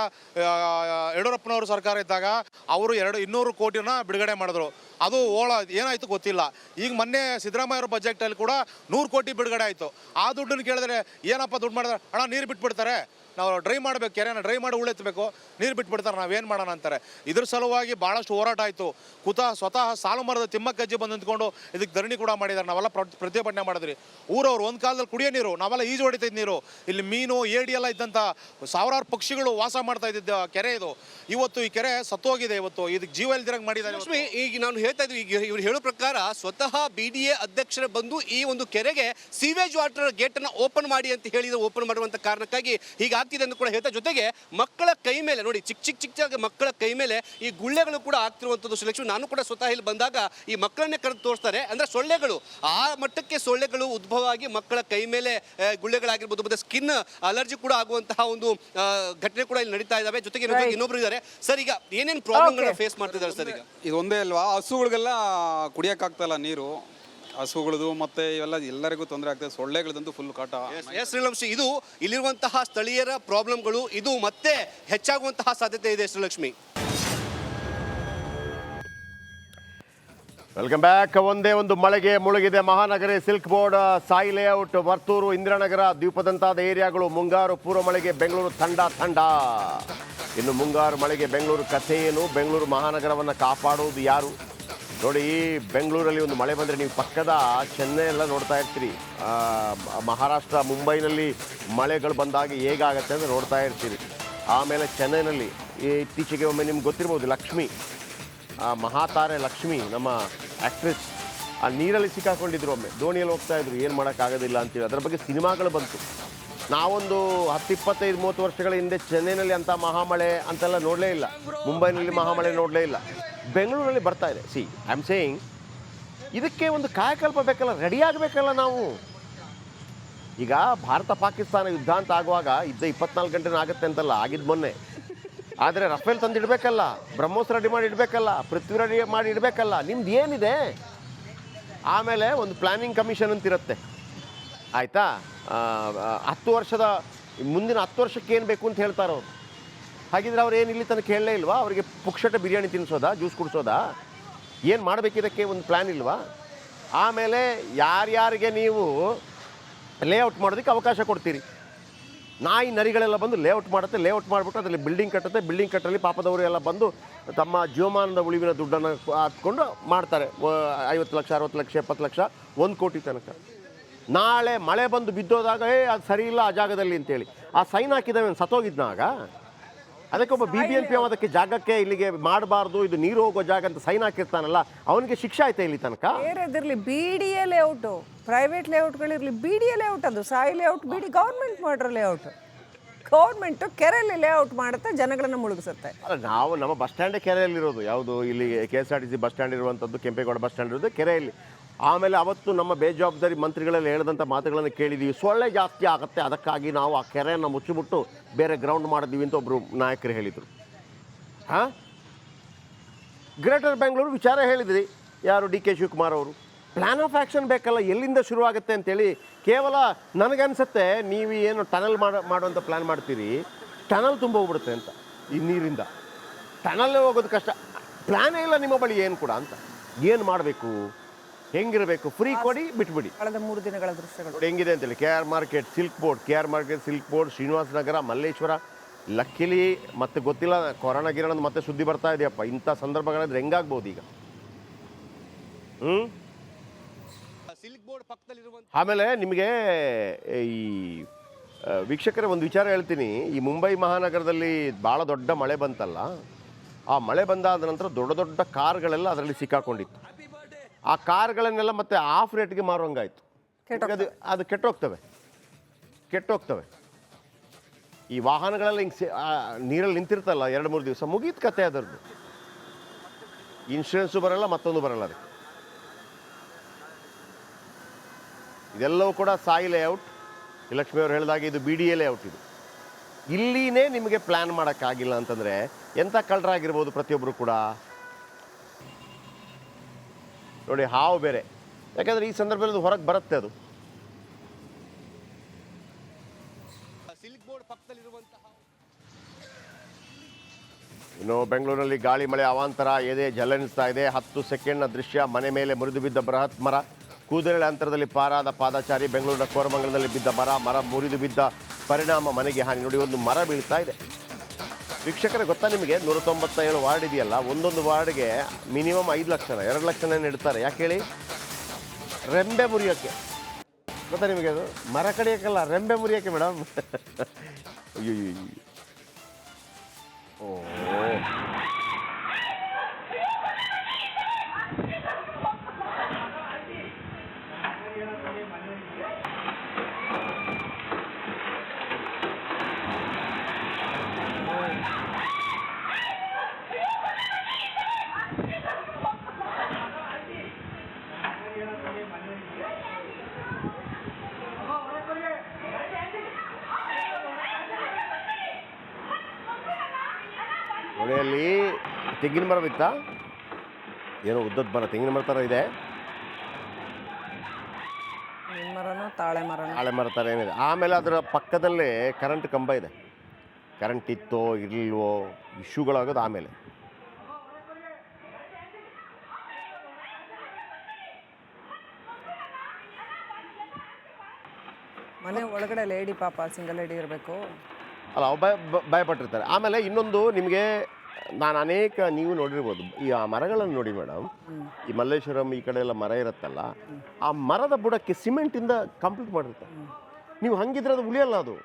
ಯಡಿಯೂರಪ್ಪನವರು ಸರ್ಕಾರ ಇದ್ದಾಗ ಅವರು 200 ಕೋಟಿನ ಬಿಡುಗಡೆ ಮಾಡಿದ್ರು. ಅದು ಏನಾಯ್ತು ಗೊತ್ತಿಲ್ಲ. ಈಗ ಮೊನ್ನೆ ಸಿದ್ದರಾಮಯ್ಯ ಬಜೆಟಲ್ಲಿ ಕೂಡ 100 ಕೋಟಿ ಬಿಡುಗಡೆ ಆಯಿತು. ಆ ದುಡ್ಡನ್ನು ಕೇಳಿದ್ರೆ ಏನಪ್ಪ ದುಡ್ಡು ಮಾಡಿದ್ರೆ, ಅಣ್ಣ ನೀರು ಬಿಟ್ಬಿಡ್ತಾರೆ, ನಾವು ಡ್ರೈ ಮಾಡಬೇಕು, ಕೆರೆನ ಡ್ರೈ ಮಾಡಿ ಉಳೆತ್ತಬೇಕು, ನೀರು ಬಿಟ್ಬಿಡ್ತಾರೆ, ನಾವೇನು ಮಾಡೋಣ ಅಂತಾರೆ. ಇದ್ರ ಸಲುವಾಗಿ ಭಾಳಷ್ಟು ಹೋರಾಟ ಆಯಿತು. ಸ್ವತಃ ಸಾಲು ಮರದ ತಿಮ್ಮಕ್ಕಜ್ಜಿ ಬಂದು ನಿಂತ್ಕೊಂಡು ಇದಕ್ಕೆ ಧರಣಿ ಕೂಡ ಮಾಡಿದ್ದಾರೆ. ನಾವೆಲ್ಲ ಪ್ರತಿಭಟನೆ ಮಾಡಿದ್ರಿ. ಊರವ್ರು ಒಂದು ಕಾಲದಲ್ಲಿ ಕುಡಿಯೋ ನೀರು, ನಾವೆಲ್ಲ ಈಜು ಹೊಡಿತಿದ್ದ ನೀರು, ಇಲ್ಲಿ ಮೀನು, ಏಡಿ ಎಲ್ಲ ಇದ್ದಂಥ ಸಾವಿರಾರು ಪಕ್ಷಿಗಳು ವಾಸ ಮಾಡ್ತಾ ಇದ್ದಿದ್ದ ಕೆರೆ ಇದು. ಇವತ್ತು ಈ ಕೆರೆ ಸತ್ತೋಗಿದೆ. ಇವತ್ತು ಇದಕ್ಕೆ ಜೀವ ಇಲ್ದಿರಂಗೆ ಮಾಡಿದ್ದಾರೆ. ಲಕ್ಷ್ಮಿ, ಈಗ ನಾನು ಹೇಳ್ತಾ ಇದ್ವಿ, ಈಗ ಇವ್ರು ಹೇಳೋ ಪ್ರಕಾರ ಸ್ವತಃ BDA ಅಧ್ಯಕ್ಷರು ಬಂದು ಈ ಒಂದು ಕೆರೆಗೆ ಸೀವೇಜ್ ವಾಟರ್ ಗೇಟ್ ಅನ್ನ ಓಪನ್ ಮಾಡಿ ಅಂತ ಹೇಳಿದ್ರು. ಓಪನ್ ಮಾಡುವಂತ ಕಾರಣಕ್ಕಾಗಿ ಹೀಗಾಗ್ತಿದೆ ಅಂತ ಕೂಡ ಹೇಳ್ತಾ, ಜೊತೆಗೆ ಮಕ್ಕಳ ಕೈ ಮೇಲೆ ನೋಡಿ, ಚಿಕ್ಕ ಮಕ್ಕಳ ಕೈ ಮೇಲೆ ಈ ಗುಳ್ಳೆಗಳು ಕೂಡ ಆಗ್ತಿರುವಂಥದ್ದು. ಶ್ರೀಲಕ್ಷ್ಮಿ, ನಾನು ಕೂಡ ಸ್ವತಃ ಇಲ್ಲಿ ಬಂದಾಗ ಈ ಮಕ್ಕಳನ್ನೇ ಕರೆದು ತೋರಿಸ್ತಾರೆ. ಅಂದ್ರೆ ಸೊಳ್ಳೆಗಳು, ಆ ಮಟ್ಟಕ್ಕೆ ಸೊಳ್ಳೆಗಳು ಉದ್ಭವ ಆಗಿ ಮಕ್ಕಳ ಕೈ ಮೇಲೆ ಗುಳ್ಳೆಗಳಾಗಿರ್ಬೋದು, ಮತ್ತೆ ಸ್ಕಿನ್ ಅಲರ್ಜಿ ಕೂಡ ಆಗುವಂತಹ ಒಂದು ಘಟನೆ ಕೂಡ ಇಲ್ಲಿ ನಡೀತಾ ಇದಾವೆ. ಜೊತೆಗೆ ಇನ್ನೊಬ್ರು ಇದ್ದಾರೆ. ಸರ್, ಈಗ ಏನೇನು ಪ್ರಾಬ್ಲಮ್ ಫೇಸ್ ಮಾಡ್ತಿದ್ದಾರೆ ಸರ್? ಈಗ ಇದು ಒಂದೇ ಅಲ್ವಾ, ಹಸುಗಳಿಗೆಲ್ಲ ಕುಡಿಯೋಕ್ಕಾಗ್ತಾಯಿಲ್ಲ ನೀರು. ಹಸುಗಳದು ಮತ್ತೆ ಇವೆಲ್ಲ ಎಲ್ಲರಿಗೂ ತೊಂದರೆ ಆಗ್ತದೆ. ಸೊಳ್ಳೆಗಳದಂತೂ ಫುಲ್ ಕಾಟ. ಶ್ರೀಲಕ್ಷ್ಮಿ, ಇದು ಇಲ್ಲಿರುವಂತಹ ಸ್ಥಳೀಯರ ಪ್ರಾಬ್ಲಮ್ಗಳು, ಇದು ಮತ್ತೆ ಹೆಚ್ಚಾಗುವಂತಹ ಸಾಧ್ಯತೆ ಇದೆ. Srilakshmi, welcome back. ಒಂದೇ ಒಂದು ಮಳೆಗೆ ಮುಳುಗಿದೆ ಮಹಾನಗರಿ. Silk board, Sai layout, Varthur, Indiranagar, ದ್ವೀಪದಂತಾದ ಏರಿಯಾಗಳು. ಮುಂಗಾರು ಪೂರ್ವ ಮಳೆಗೆ ಬೆಂಗಳೂರು ಥಂಡ. ಇನ್ನು ಮುಂಗಾರು ಮಳೆಗೆ ಬೆಂಗಳೂರು ಕಥೆ ಏನು? ಬೆಂಗಳೂರು ಮಹಾನಗರವನ್ನು ಕಾಪಾಡುವುದು ಯಾರು? ನೋಡಿ, ಬೆಂಗಳೂರಲ್ಲಿ ಒಂದು ಮಳೆ ಬಂದರೆ ನೀವು ಪಕ್ಕದ ಚೆನ್ನೈ ಎಲ್ಲ ನೋಡ್ತಾ ಇರ್ತೀರಿ. ಮಹಾರಾಷ್ಟ್ರ, ಮುಂಬೈನಲ್ಲಿ ಮಳೆಗಳು ಬಂದಾಗ ಹೇಗಾಗತ್ತೆ ಅಂದರೆ ನೋಡ್ತಾ ಇರ್ತೀರಿ. ಆಮೇಲೆ ಚೆನ್ನೈನಲ್ಲಿ ಇತ್ತೀಚೆಗೆ ಒಮ್ಮೆ ನಿಮ್ಗೆ ಗೊತ್ತಿರ್ಬೋದು, ಲಕ್ಷ್ಮಿ, ಮಹಾತಾರೆ ಲಕ್ಷ್ಮಿ, ನಮ್ಮ ಆ್ಯಕ್ಟ್ರೆಸ್, ಆ ನೀರಲ್ಲಿ ಸಿಕ್ಕಾಕೊಂಡಿದ್ರು. ಒಮ್ಮೆ ದೋಣಿಯಲ್ಲಿ ಹೋಗ್ತಾಯಿದ್ರು, ಏನು ಮಾಡೋಕ್ಕಾಗೋದಿಲ್ಲ ಅಂತೇಳಿ ಅದರ ಬಗ್ಗೆ ಸಿನಿಮಾಗಳು ಬಂತು. ನಾವೊಂದು 10, 25, 30 ವರ್ಷಗಳ ಹಿಂದೆ ಚೆನ್ನೈನಲ್ಲಿ ಅಂಥ ಮಹಾಮಳೆ ಅಂತೆಲ್ಲ ನೋಡಲೇ ಇಲ್ಲ. ಮುಂಬೈನಲ್ಲಿ ಮಹಾಮಳೆ ನೋಡಲೇ ಇಲ್ಲ. ಬೆಂಗಳೂರಲ್ಲಿ ಬರ್ತಾ ಇದೆ. ಸಿ, ಐ ಆಮ್ ಸೇಯಿಂಗ್, ಇದಕ್ಕೆ ಒಂದು ಕಾಯಕಲ್ಪ ಬೇಕಲ್ಲ, ರೆಡಿ ಆಗಬೇಕಲ್ಲ ನಾವು. ಈಗ ಭಾರತ ಪಾಕಿಸ್ತಾನ ಯುದ್ಧ ಅಂತ ಆಗುವಾಗ ಇದ್ದ 24 ಗಂಟೆನೂ ಆಗುತ್ತೆ ಅಂತಲ್ಲ, ಆಗಿದ್ದು ಮೊನ್ನೆ. ಆದರೆ ರಫೇಲ್ ತಂದು ಇಡಬೇಕಲ್ಲ, ಬ್ರಹ್ಮೋಸ್ ರೆಡಿ ಮಾಡಿ ಇಡಬೇಕಲ್ಲ, ಪೃಥ್ವಿ ರೆಡಿ ಮಾಡಿ ಇಡಬೇಕಲ್ಲ. ನಿಮ್ದು ಏನಿದೆ? ಆಮೇಲೆ ಒಂದು ಪ್ಲ್ಯಾನಿಂಗ್ ಕಮಿಷನ್ ಅಂತಿರುತ್ತೆ, ಆಯಿತಾ? 10 ವರ್ಷದ ಮುಂದಿನ 10 ವರ್ಷಕ್ಕೆ ಏನು ಬೇಕು ಅಂತ ಹೇಳ್ತಾರೆ ಅವರು. ಹಾಗಿದ್ರೆ ಅವ್ರು ಏನು ಇಲ್ಲಿ ತನಕ ಹೇಳಲೇ ಇಲ್ವಾ? ಅವರಿಗೆ ಪುಕ್ಷಟ ಬಿರಿಯಾನಿ ತಿನ್ನಿಸೋದಾ, ಜ್ಯೂಸ್ ಕುಡಿಸೋದಾ? ಏನು ಮಾಡಬೇಕಿದ್ದಕ್ಕೆ ಒಂದು ಪ್ಲ್ಯಾನ್ ಇಲ್ವಾ? ಆಮೇಲೆ ಯಾರ್ಯಾರಿಗೆ ನೀವು ಲೇಔಟ್ ಮಾಡೋದಕ್ಕೆ ಅವಕಾಶ ಕೊಡ್ತೀರಿ? ನಾಯಿ ನರಿಗಳೆಲ್ಲ ಬಂದು ಲೇಔಟ್ ಮಾಡುತ್ತೆ, ಲೇಔಟ್ ಮಾಡಿಬಿಟ್ಟು ಅದರಲ್ಲಿ ಬಿಲ್ಡಿಂಗ್ ಕಟ್ಟುತ್ತೆ. ಬಿಲ್ಡಿಂಗ್ ಕಟ್ಟಲ್ಲಿ ಪಾಪದವರು ಎಲ್ಲ ಬಂದು ತಮ್ಮ ಜೀವಮಾನದ ಉಳಿವಿನ ದುಡ್ಡನ್ನು ಹಾಕ್ಕೊಂಡು ಮಾಡ್ತಾರೆ. 50 ಲಕ್ಷ, 60 ಲಕ್ಷ, 70 ಲಕ್ಷ, 1 ಕೋಟಿ ತನಕ. ನಾಳೆ ಮಳೆ ಬಂದು ಬಿದ್ದೋದಾಗ ಅದು ಸರಿ ಇಲ್ಲ ಆ ಜಾಗದಲ್ಲಿ ಅಂತೇಳಿ ಆ ಸೈನ್ ಹಾಕಿದವನು ಸತ್ತೋಗಿದ್ನಾಗ ಅದಕ್ಕೆ ಒಬ್ಬ BBMP ಅದಕ್ಕೆ ಜಾಗಕ್ಕೆ ಇಲ್ಲಿಗೆ ಮಾಡಬಾರ್ದು, ಇದು ನೀರು ಹೋಗೋ ಜಾಗ ಅಂತ ಸೈನ್ ಹಾಕಿರ್ತಾನಲ್ಲ, ಅವನಿಗೆ ಶಿಕ್ಷೆ ಆಯ್ತಾ ಇಲ್ಲಿ ತನಕ? ಬೇರೆದಿರಲಿ, BDA ಲೇಔಟು, ಪ್ರೈವೇಟ್ ಲೇಔಟ್ಗಳಿರಲಿ, BDA ಲೇಔಟ್, ಅದು ಸಾಯಿ ಲೇಔಟ್, ಗೌರ್ಮೆಂಟ್ ಮಾಡಿರೋ ಲೇಔಟ್. ಗೌರ್ಮೆಂಟು ಕೆರೆಯಲ್ಲಿ ಲೇಔಟ್ ಮಾಡುತ್ತೆ, ಜನಗಳನ್ನು ಮುಳುಗಿಸುತ್ತೆ. ಅಲ್ಲ, ನಾವು ನಮ್ಮ ಬಸ್ ಸ್ಟ್ಯಾಂಡೇ ಕೆರೆಯಲ್ಲಿರೋದು. ಯಾವುದು ಇಲ್ಲಿ KSRTC ಬಸ್ ಸ್ಟ್ಯಾಂಡ್ ಇರುವಂಥದ್ದು, ಕೆಂಪೇಗೌಡ ಬಸ್ ಸ್ಟ್ಯಾಂಡ್ ಇರೋದು ಕೆರೆಯಲ್ಲಿ. ಆಮೇಲೆ ಅವತ್ತು ನಮ್ಮ ಬೇಜವಾಬ್ದಾರಿ ಮಂತ್ರಿಗಳಲ್ಲಿ ಹೇಳಿದಂಥ ಮಾತುಗಳನ್ನು ಕೇಳಿದ್ದೀವಿ. ಸೊಳ್ಳೆ ಜಾಸ್ತಿ ಆಗುತ್ತೆ, ಅದಕ್ಕಾಗಿ ನಾವು ಆ ಕೆರೆಯನ್ನು ಮುಚ್ಚಿಬಿಟ್ಟು ಬೇರೆ ಗ್ರೌಂಡ್ ಮಾಡಿದ್ದೀವಿ ಅಂತ ಒಬ್ಬರು ನಾಯಕರು ಹೇಳಿದರು. ಹಾಂ, ಗ್ರೇಟರ್ ಬೆಂಗಳೂರು ವಿಚಾರ ಹೇಳಿದ್ರಿ ಯಾರು? DK ಶಿವಕುಮಾರ್ ಅವರು. ಪ್ಲ್ಯಾನ್ ಆಫ್ ಆ್ಯಕ್ಷನ್ ಬೇಕಲ್ಲ, ಎಲ್ಲಿಂದ ಶುರುವಾಗುತ್ತೆ ಅಂತೇಳಿ. ಕೇವಲ ನನಗನ್ಸುತ್ತೆ ನೀವು ಏನು ಟನಲ್ ಮಾಡುವಂಥ ಪ್ಲ್ಯಾನ್ ಮಾಡ್ತೀರಿ, ಟನಲ್ ತುಂಬ ಹೋಗ್ಬಿಡುತ್ತೆ ಅಂತ ಈ ನೀರಿಂದ. ಟನಲ್ಲೇ ಹೋಗೋದು ಕಷ್ಟ, ಪ್ಲ್ಯಾನೇ ಇಲ್ಲ ನಿಮ್ಮ ಬಳಿ ಏನು ಕೂಡ ಅಂತ. ಏನು ಮಾಡಬೇಕು, ಹೆಂಗಿರಬೇಕು? ಫ್ರೀ ಕೊಡಿ, ಬಿಟ್ಬಿಡಿ. ಕಳೆದ 3 ದಿನಗಳ ದೃಶ್ಯಗಳು ಹೆಂಗಿದೆ ಅಂತೇಳಿ. KR market, silk board, Srinivasa Nagar, Malleshwara. Luckily ಮತ್ತೆ ಗೊತ್ತಿಲ್ಲ, ಕೊರೋನಾ ಗಿರಣದ ಮತ್ತೆ ಸುದ್ದಿ ಬರ್ತಾ ಇದೆಯಪ್ಪ. ಇಂಥ ಸಂದರ್ಭಗಳಿದ್ರೆ ಹೆಂಗಾಗ್ಬೋದು ಈಗ? ಆಮೇಲೆ ನಿಮಗೆ ಈ ವೀಕ್ಷಕರೇ ಒಂದು ವಿಚಾರ ಹೇಳ್ತೀನಿ. ಈ ಮುಂಬೈ ಮಹಾನಗರದಲ್ಲಿ ಭಾಳ ದೊಡ್ಡ ಮಳೆ ಬಂತಲ್ಲ, ಆ ಮಳೆ ಬಂದಾದ ನಂತರ ದೊಡ್ಡ ದೊಡ್ಡ ಕಾರ್ಗಳೆಲ್ಲ ಅದರಲ್ಲಿ ಸಿಕ್ಕಾಕೊಂಡಿತ್ತು. ಆ ಕಾರ್ಗಳನ್ನೆಲ್ಲ ಮತ್ತೆ ಆಫ್ ರೇಟ್ಗೆ ಮಾರುವಂಗಾಯಿತು. ಅದು ಕೆಟ್ಟೋಗ್ತವೆ. ಈ ವಾಹನಗಳೆಲ್ಲ ಹಿಂಗೆ ನೀರಲ್ಲಿ ನಿಂತಿರ್ತಲ್ಲ 2-3 ದಿವಸ, ಮುಗೀತು ಕತೆ ಅದರದ್ದು. ಇನ್ಶೂರೆನ್ಸು ಬರಲ್ಲ, ಮತ್ತೊಂದು ಬರಲ್ಲ ಅದಕ್ಕೆ. ಇದೆಲ್ಲವೂ ಕೂಡ ಸಾಯಿ ಲೇಔಟ್. ಲಕ್ಷ್ಮಿ ಅವರು ಹೇಳಿದಾಗೆ ಇದು BDA ಲೇಔಟ್. ಇದು ಇಲ್ಲಿನೇ ನಿಮಗೆ ಪ್ಲ್ಯಾನ್ ಮಾಡೋಕ್ಕಾಗಿಲ್ಲ ಅಂತಂದರೆ ಎಂಥ ಕಳ್ಳರಾಗಿರ್ಬೋದು ಪ್ರತಿಯೊಬ್ಬರು ಕೂಡ. ನೋಡಿ, ಹಾವು ಬೇರೆ. ಯಾಕಂದರೆ ಈ ಸಂದರ್ಭದಲ್ಲಿ ಹೊರಗೆ ಬರುತ್ತೆ ಅದು. ಸಿಲ್ಕ್ ಬೋರ್ಡ್ ಪಕ್ಕದಲ್ಲಿರುವಂತಹ ಇನ್ನು ಬೆಂಗಳೂರಲ್ಲಿ ಗಾಳಿ ಮಳೆ ಅವಾಂತರ ಎದೆ ಜಲನಿಸ್ತಾ ಇದೆ. 10 ಸೆಕೆಂಡ್ನ ದೃಶ್ಯ. ಮನೆ ಮೇಲೆ ಮುರಿದು ಬಿದ್ದ ಬೃಹತ್ ಮರ. ಕೂದಲೆಳೆ ಅಂತರದಲ್ಲಿ ಪಾರಾದ ಪಾದಚಾರಿ. ಬೆಂಗಳೂರಿನ ಕೋರಮಂಗಲದಲ್ಲಿ ಬಿದ್ದ ಮರ ಮುರಿದು ಬಿದ್ದ ಪರಿಣಾಮ ಮನೆಗೆ ಹಾನಿ. ನೋಡಿ, ಒಂದು ಮರ ಬೀಳ್ತಾ ಇದೆ. ವೀಕ್ಷಕರೇ, ಗೊತ್ತಾ ನಿಮಗೆ 197 ವಾರ್ಡ್ ಇದೆಯಲ್ಲ, ಒಂದೊಂದು ವಾರ್ಡ್ಗೆ ಮಿನಿಮಮ್ 5 ಲಕ್ಷನ 2 ಲಕ್ಷನೇ ಇಡ್ತಾರೆ. ಯಾಕೆ ಹೇಳಿ? ರೆಂಬೆ ಮುರಿಯೋಕ್ಕೆ. ಗೊತ್ತಾ ನಿಮಗೆ? ಅದು ಮರ ಕಡಿಯೋಕ್ಕಲ್ಲ, ರೆಂಬೆ ಮುರಿಯೋಕ್ಕೆ ಮೇಡಮ್. ಅಯ್ಯೋ ಓ, ನೋಡಿಯಲ್ಲಿ ತೆಂಗಿನ ಮರ ಬಿತ್ತಾ, ಏನೋ ಉದ್ದದ ಮರ, ತೆಂಗಿನ ಮರ ಥರ ಇದೆ. ತಾಳೆ ಮರ ಥರ ಏನಿದೆ. ಆಮೇಲೆ ಅದರ ಪಕ್ಕದಲ್ಲೇ ಕರೆಂಟ್ ಕಂಬ ಇದೆ. ಕರೆಂಟ್ ಇತ್ತೋ ಇರಲಿಲ್ವೋ ಇಶ್ಯೂಗಳಾಗೋದು ಆಮೇಲೆ. ಮನೆ ಒಳಗಡೆ ಲೇಡಿ ಪಾಪ ಸಿಂಗಲ್ ಲೇಡಿ ಇರಬೇಕು ಅಲ್ಲ, ಭಯಪಟ್ಟಿರ್ತಾರೆ. ಆಮೇಲೆ ಇನ್ನೊಂದು ನಿಮಗೆ ನಾನು ನೀವು ನೋಡಿರ್ಬೋದು, ಈ ಆ ಮರಗಳನ್ನು ನೋಡಿ ಮೇಡಮ್. ಈ ಮಲ್ಲೇಶ್ವರಂ ಈ ಕಡೆ ಎಲ್ಲ ಮರ ಇರುತ್ತಲ್ಲ, ಆ ಮರದ ಬುಡಕ್ಕೆ ಸಿಮೆಂಟಿಂದ ಕಂಪ್ಲೀಟ್ ಮಾಡಿರ್ತಾರೆ. ನೀವು ಹಂಗಿದ್ರೆ ಅದು ಉಳಿಯಲ್ಲ. ಅದು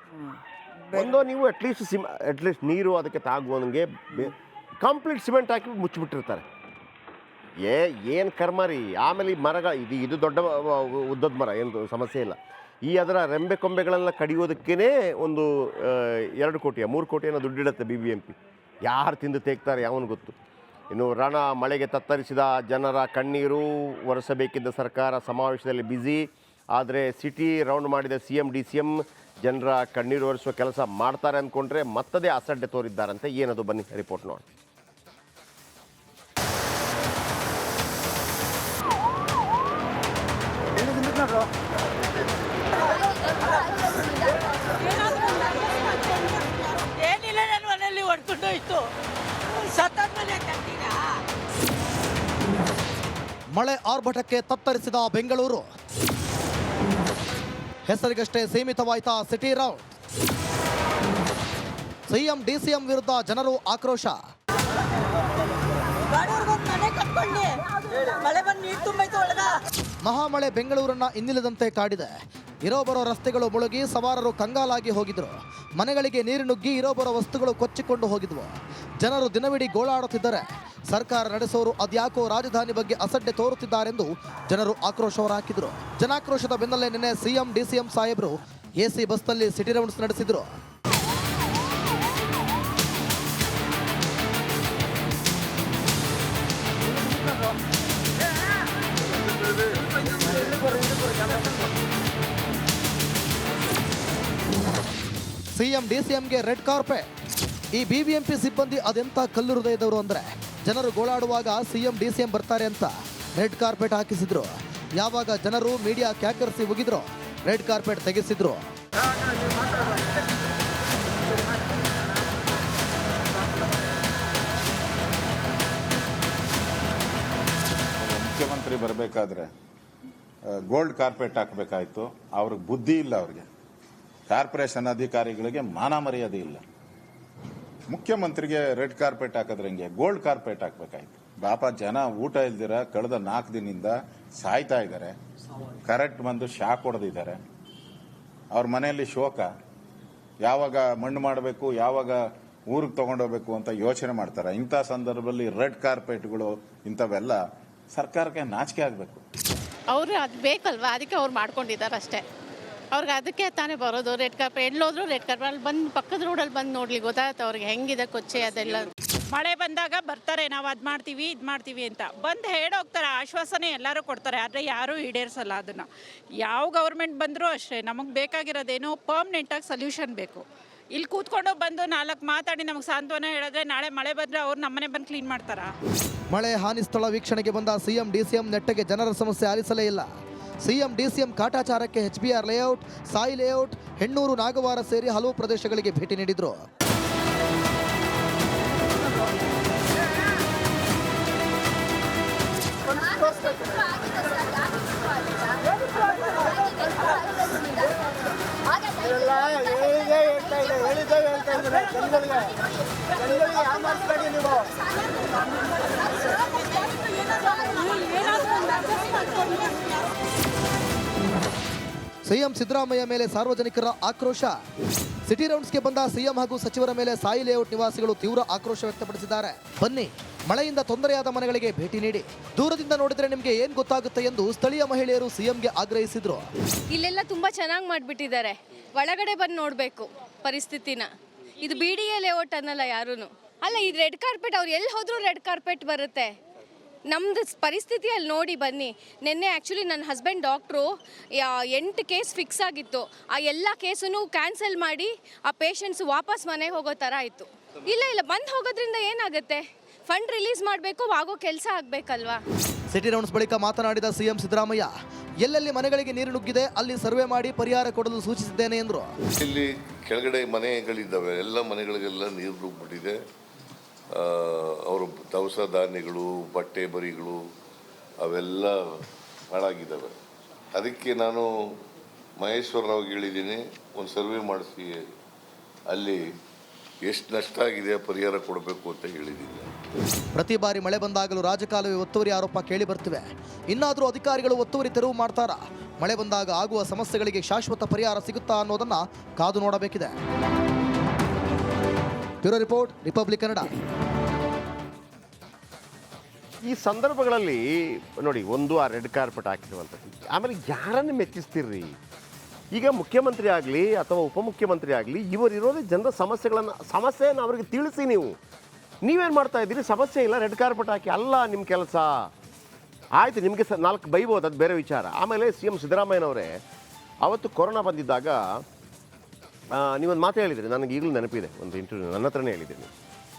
ಒಂದೋ ನೀವು ಅಟ್ಲೀಸ್ಟ್ ನೀರು ಅದಕ್ಕೆ ತಾಗುವಂಗೆ ಕಂಪ್ಲೀಟ್ ಸಿಮೆಂಟ್ ಹಾಕಿ ಮುಚ್ಚಿಬಿಟ್ಟಿರ್ತಾರೆ. ಏನು ಕರ್ಮ ರೀ. ಆಮೇಲೆ ಈ ಇದು ದೊಡ್ಡ ಉದ್ದದ ಮರ, ಏನು ಸಮಸ್ಯೆ ಇಲ್ಲ. ಈ ಅದರ ರೆಂಬೆ ಕೊಂಬೆಗಳೆಲ್ಲ ಕಡಿಯೋದಕ್ಕೇ ಒಂದು 2 ಕೋಟಿ 3 ಕೋಟಿಯನ್ನು ದುಡ್ಡಿಡುತ್ತೆ BBMP. ಯಾರು ತಿಂದು ತೇಗ್ತಾರೆ ಯಾವನು ಗೊತ್ತು. ಇನ್ನು ಮಳೆಗೆ ತತ್ತರಿಸಿದ ಜನರ ಕಣ್ಣೀರು. ಒರೆಸಬೇಕಿದ್ದ ಸರ್ಕಾರ ಸಮಾವೇಶದಲ್ಲಿ ಬ್ಯುಸಿ. ಆದರೆ ಸಿಟಿ ರೌಂಡ್ ಮಾಡಿದ CM DCM ಜನರ ಕಣ್ಣೀರು ಒರೆಸುವ ಕೆಲಸ ಮಾಡ್ತಾರೆ ಅಂದ್ಕೊಂಡ್ರೆ ಮತ್ತದೇ ಅಸಡ್ಡೆ ತೋರಿದ್ದಾರಂತೆ. ಏನದು ಬನ್ನಿ ರಿಪೋರ್ಟ್ ನೋಡಿ. ಏನಿಲ್ಲ, ನನ್ನ ಮನೆಯಲ್ಲಿ ಹೊಡ್ಕೊಂಡೋಯ್ತು. ಮಳೆ ಆರ್ಭಟಕ್ಕೆ ತತ್ತರಿಸಿದ ಬೆಂಗಳೂರು. ಹೆಸರಿಗಷ್ಟೇ ಸೀಮಿತವಾಯ್ತಾ ಸಿಟಿ ರೌಂಡ್. CM DCM ವಿರುದ್ಧ ಜನರು ಆಕ್ರೋಶ. ಮಹಾಮಳೆ ಬೆಂಗಳೂರನ್ನ ಇನ್ನಿಲ್ಲದಂತೆ ಕಾಡಿದೆ. ಇರೋಬರೋ ರಸ್ತೆಗಳು ಮುಳುಗಿ ಸವಾರರು ಕಂಗಾಲಾಗಿ ಹೋಗಿದ್ರು. ಮನೆಗಳಿಗೆ ನೀರು ನುಗ್ಗಿ ಇರೋಬರೋ ವಸ್ತುಗಳು ಕೊಚ್ಚಿಕೊಂಡು ಹೋಗಿದ್ವು. ಜನರು ದಿನವಿಡೀ ಗೋಳಾಡುತ್ತಿದ್ದರೆ ಸರ್ಕಾರ ನಡೆಸೋರು ಅದ್ಯಾಕೋ ರಾಜಧಾನಿ ಬಗ್ಗೆ ಅಸಡ್ಡೆ ತೋರುತ್ತಿದ್ದಾರೆಂದು ಜನರು ಆಕ್ರೋಶ ಹೊರಹಾಕಿದ್ರು. ಜನಾಕ್ರೋಶದ ಬೆನ್ನಲ್ಲೇ ನಿನ್ನೆ CM DCM ಸಾಹೇಬರು AC ಬಸ್ನಲ್ಲಿ ಸಿಟಿ ರೌಂಡ್ಸ್ ನಡೆಸಿದ್ರು. CM DCMಗೆ ರೆಡ್ ಕಾರ್ಪೆಟ್. ಈ BBMP ಸಿಬ್ಬಂದಿ ಅದೆಂತ ಕಲ್ಲು ಹೃದಯದವರು ಅಂದ್ರೆ, ಜನರು ಗೋಳಾಡುವಾಗ CM DCM ಬರ್ತಾರೆ ಅಂತ ರೆಡ್ ಕಾರ್ಪೆಟ್ ಹಾಕಿಸಿದ್ರು. ಯಾವಾಗ ಜನರು ಮೀಡಿಯಾ ಕ್ಯಾಕರಿಸಿ ಉಗಿದ್ರು, ರೆಡ್ ಕಾರ್ಪೆಟ್ ತೆಗೆಸಿದ್ರು. ಮುಖ್ಯಮಂತ್ರಿ ಬರಬೇಕಾದ್ರೆ ಗೋಲ್ಡ್ ಕಾರ್ಪೆಟ್ ಹಾಕಬೇಕಾಯ್ತು. ಅವ್ರಿಗೆ ಬುದ್ಧಿ ಇಲ್ಲ. ಅವ್ರಿಗೆ ಕಾರ್ಪೊರೇಷನ್ ಅಧಿಕಾರಿಗಳಿಗೆ ಮಾನ ಮರ್ಯಾದೆ ಇಲ್ಲ. ಮುಖ್ಯಮಂತ್ರಿಗೆ ರೆಡ್ ಕಾರ್ಪೆಟ್ ಹಾಕೋದ್ರಂಗೆ ಗೋಲ್ಡ್ ಕಾರ್ಪೆಟ್ ಹಾಕಬೇಕಾಯ್ತು. ಪಾಪ ಜನ ಊಟ ಇಲ್ದಿರ ಕಳೆದ 4 ದಿನದಿಂದ ಸಾಯ್ತಾ ಇದ್ದಾರೆ. ಕರೆಂಟ್ ಬಂದು ಶಾಕ್ ಹೊಡೆದಿದ್ದಾರೆ. ಅವ್ರ ಮನೆಯಲ್ಲಿ ಶೋಕ. ಯಾವಾಗ ಮಣ್ಣು ಮಾಡಬೇಕು, ಯಾವಾಗ ಊರಿಗೆ ತಗೊಂಡೋಗ್ಬೇಕು ಅಂತ ಯೋಚನೆ ಮಾಡ್ತಾರೆ. ಇಂಥ ಸಂದರ್ಭದಲ್ಲಿ ರೆಡ್ ಕಾರ್ಪೆಟ್ಗಳು ಇಂಥವೆಲ್ಲ ಸರ್ಕಾರಕ್ಕೆ ನಾಚಿಕೆ ಆಗಬೇಕು. ಅವರು ಅದು ಬೇಕಲ್ವಾ, ಅದಕ್ಕೆ ಅವ್ರು ಮಾಡ್ಕೊಂಡಿದ್ದಾರೆ ಅಷ್ಟೇ. ಅವ್ರಿಗೆ ಅದಕ್ಕೆ ತಾನೇ ಬರೋದು. ರೆಡ್ ಕಾರ್ಪೆಟ್ ಎಲ್ಲೋದ್ರು ರೆಡ್ ಕಾರ್ಪೆಟ್ ಅಲ್ಲಿ ಬಂದು ಪಕ್ಕದ ರೋಡಲ್ಲಿ ಬಂದು ನೋಡ್ಲಿ ಗೊತ್ತಾಗುತ್ತೆ ಅವ್ರಿಗೆ ಹೆಂಗಿದೆ ಕೊಚ್ಚೆ ಅದೆಲ್ಲ. ಮಳೆ ಬಂದಾಗ ಬರ್ತಾರೆ, ನಾವು ಅದು ಮಾಡ್ತೀವಿ ಇದು ಮಾಡ್ತೀವಿ ಅಂತ ಬಂದು ಹೇಳೋಗ್ತಾರೆ, ಆಶ್ವಾಸನೆ ಎಲ್ಲರೂ ಕೊಡ್ತಾರೆ, ಆದರೆ ಯಾರೂ ಈಡೇರಿಸಲ್ಲ ಅದನ್ನು. ಯಾವ ಗೌರ್ಮೆಂಟ್ ಬಂದರೂ ಅಷ್ಟೇ, ನಮಗೆ ಬೇಕಾಗಿರೋದೇನೋ ಪರ್ಮನೆಂಟಾಗಿ ಸೊಲ್ಯೂಷನ್ ಬೇಕು. ಇಲ್ಲಿ ಕೂತ್ಕೊಂಡು ಬಂದು 4 ಮಾತಾಡಿ ನಮಗೆ ಸಾಂತ್ವನ ಹೇಳಿದ್ರೆ ನಾಳೆ ಮಳೆ ಬಂದರೆ ಅವ್ರು ನಮ್ಮನೆ ಬಂದು ಕ್ಲೀನ್ ಮಾಡ್ತಾರಾ? ಮಳೆ ಹಾನಿ ಸ್ಥಳ ವೀಕ್ಷಣೆಗೆ ಬಂದ ಸಿಎಂ ಡಿಸಿಎಂ ನೆಟ್ಟಗೆ ಜನರ ಸಮಸ್ಯೆ ಆಲಿಸಲೇ ಇಲ್ಲ. ಸಿಎಂ ಡಿಸಿಎಂ ಕಾಟಾಚಾರಕ್ಕೆ HBR layout, Sai layout, Hennur, Nagawara ಸೇರಿ ಹಲವು ಪ್ರದೇಶಗಳಿಗೆ ಭೇಟಿ ನೀಡಿದ್ರು. ಸಿಎಂ ಸಿದ್ದರಾಮಯ್ಯ ಮೇಲೆ ಸಾರ್ವಜನಿಕರ ಆಕ್ರೋಶ. ಸಿಟಿ ರೌಂಡ್ಸ್ಗೆ ಬಂದ ಸಿಎಂ ಹಾಗೂ ಸಚಿವರ ಮೇಲೆ ಸಾಯಿ ಲೇಔಟ್ ನಿವಾಸಿಗಳು ತೀವ್ರ ಆಕ್ರೋಶ ವ್ಯಕ್ತಪಡಿಸಿದ್ದಾರೆ. ಬನ್ನಿ, ಮಳೆಯಿಂದ ತೊಂದರೆಯಾದ ಮನೆಗಳಿಗೆ ಭೇಟಿ ನೀಡಿ ದೂರದಿಂದ ನೋಡಿದ್ರೆ ನಿಮಗೆ ಏನ್ ಗೊತ್ತಾಗುತ್ತೆ ಎಂದು ಸ್ಥಳೀಯ ಮಹಿಳೆಯರು ಸಿಎಂಗೆ ಆಗ್ರಹಿಸಿದ್ರು. ಇಲ್ಲೆಲ್ಲ ತುಂಬಾ ಚೆನ್ನಾಗಿ ಮಾಡಿಬಿಟ್ಟಿದ್ದಾರೆ, ಒಳಗಡೆ ಬಂದು ನೋಡಬೇಕು ಪರಿಸ್ಥಿತಿನ. ಇದು BDA ಲೇಔಟ್ ಅನ್ನಲ್ಲ ಯಾರೂನು. ಅಲ್ಲ, ಇದು ರೆಡ್ ಕಾರ್ಪೆಟ್, ಅವ್ರು ಎಲ್ಲಿ ಹೋದ್ರೂ ರೆಡ್ ಕಾರ್ಪೆಟ್ ಬರುತ್ತೆ. ನಮ್ಮದು ಪರಿಸ್ಥಿತಿ ಅಲ್ಲಿ ನೋಡಿ ಬನ್ನಿ. ನಿನ್ನೆ ಆ್ಯಕ್ಚುಲಿ ನನ್ನ ಹಸ್ಬೆಂಡ್ ಡಾಕ್ಟ್ರು 8 ಕೇಸ್ ಫಿಕ್ಸ್ ಆಗಿತ್ತು. ಆ ಎಲ್ಲ ಕೇಸನ್ನು ಕ್ಯಾನ್ಸಲ್ ಮಾಡಿ ಆ ಪೇಷಂಟ್ಸ್ ವಾಪಸ್ ಮನೆಗೆ ಹೋಗೋ ಥರ ಆಯಿತು. ಇಲ್ಲ ಬಂದು ಹೋಗೋದ್ರಿಂದ ಏನಾಗುತ್ತೆ? ಫಂಡ್ ರಿಲೀಸ್ ಮಾಡಬೇಕು, ಆಗೋ ಕೆಲಸ ಆಗಬೇಕಲ್ವಾ? ಸಿಟಿ ರೌಂಡ್ಸ್ ಬಳಿಕ ಮಾತನಾಡಿದ ಸಿಎಂ ಸಿದ್ದರಾಮಯ್ಯ, ಎಲ್ಲೆಲ್ಲಿ ಮನೆಗಳಿಗೆ ನೀರು ನುಗ್ಗಿದೆ ಅಲ್ಲಿ ಸರ್ವೆ ಮಾಡಿ ಪರಿಹಾರ ಕೊಡಲು ಸೂಚಿಸಿದ್ದೇನೆ ಎಂದರು. ಇಲ್ಲಿ ಕೆಳಗಡೆ ಮನೆಗಳಿದ್ದಾವೆ, ಎಲ್ಲ ಮನೆಗಳಿಗೆಲ್ಲ ನೀರು ನುಗ್ಗಿಬಿಟ್ಟಿದೆ. ಅವರು ದವಸ ಧಾನ್ಯಗಳು, ಬಟ್ಟೆ ಬರಿಗಳು ಅವೆಲ್ಲ ಹಾಳಾಗಿದ್ದಾವೆ. ಅದಕ್ಕೆ ನಾನು ಮಹೇಶ್ವರರಾವ್ಗೆ ಹೇಳಿದ್ದೀನಿ, ಒಂದು ಸರ್ವೆ ಮಾಡಿಸಿ ಅಲ್ಲಿ ಎಷ್ಟು ನಷ್ಟ ಆಗಿದೆ ಪರಿಹಾರ ಕೊಡಬೇಕು ಅಂತ ಹೇಳಿದ್ದೀನಿ. ಪ್ರತಿ ಬಾರಿ ಮಳೆ ಬಂದಾಗಲೂ ರಾಜಕಾಲುವೆ ಒತ್ತುವರಿ ಆರೋಪ ಕೇಳಿ ಬರ್ತಿವೆ. ಇನ್ನಾದರೂ ಅಧಿಕಾರಿಗಳು ಒತ್ತುವರಿ ತೆರವು ಮಾಡ್ತಾರಾ? ಮಳೆ ಬಂದಾಗ ಆಗುವ ಸಮಸ್ಯೆಗಳಿಗೆ ಶಾಶ್ವತ ಪರಿಹಾರ ಸಿಗುತ್ತಾ ಅನ್ನೋದನ್ನ ಕಾದು ನೋಡಬೇಕಿದೆ. Bureau report, Republic Kannada. ಈ ಸಂದರ್ಭಗಳಲ್ಲಿ ನೋಡಿ, ಒಂದು ಆ ರೆಡ್ ಕಾರ್ಪೆಟ್ ಹಾಕಿರುವಂಥದ್ದು, ಆಮೇಲೆ ಯಾರನ್ನು ಮೆಚ್ಚಿಸ್ತೀರ್ರಿ? ಈಗ ಮುಖ್ಯಮಂತ್ರಿ ಆಗಲಿ ಅಥವಾ ಉಪಮುಖ್ಯಮಂತ್ರಿ ಆಗಲಿ, ಇವರಿರೋದೇ ಜನರ ಸಮಸ್ಯೆಯನ್ನು ಅವ್ರಿಗೆ ತಿಳಿಸಿ. ನೀವೇನು ಮಾಡ್ತಾ ಇದ್ದೀರಿ? ಸಮಸ್ಯೆ ಇಲ್ಲ, ರೆಡ್ ಕಾರ್ಪೆಟ್ ಹಾಕಿ ಅಲ್ಲ ನಿಮ್ಮ ಕೆಲಸ. ಆಯಿತು, ನಿಮಗೆ 4 ಬೈಬೋದು, ಅದು ಬೇರೆ ವಿಚಾರ. ಆಮೇಲೆ CM ಸಿದ್ದರಾಮಯ್ಯನವರೇ ಅವತ್ತು ಕೊರೋನಾ ಬಂದಿದ್ದಾಗ ನೀವೊಂದು ಮಾತು ಹೇಳಿದ್ರಿ, ನನಗೆ ಈಗಲೂ ನೆನಪಿದೆ, ಒಂದು ಇಂಟರ್ವ್ಯೂ ನನ್ನ ಹತ್ರನೇ ಹೇಳಿದ್ದೀನಿ.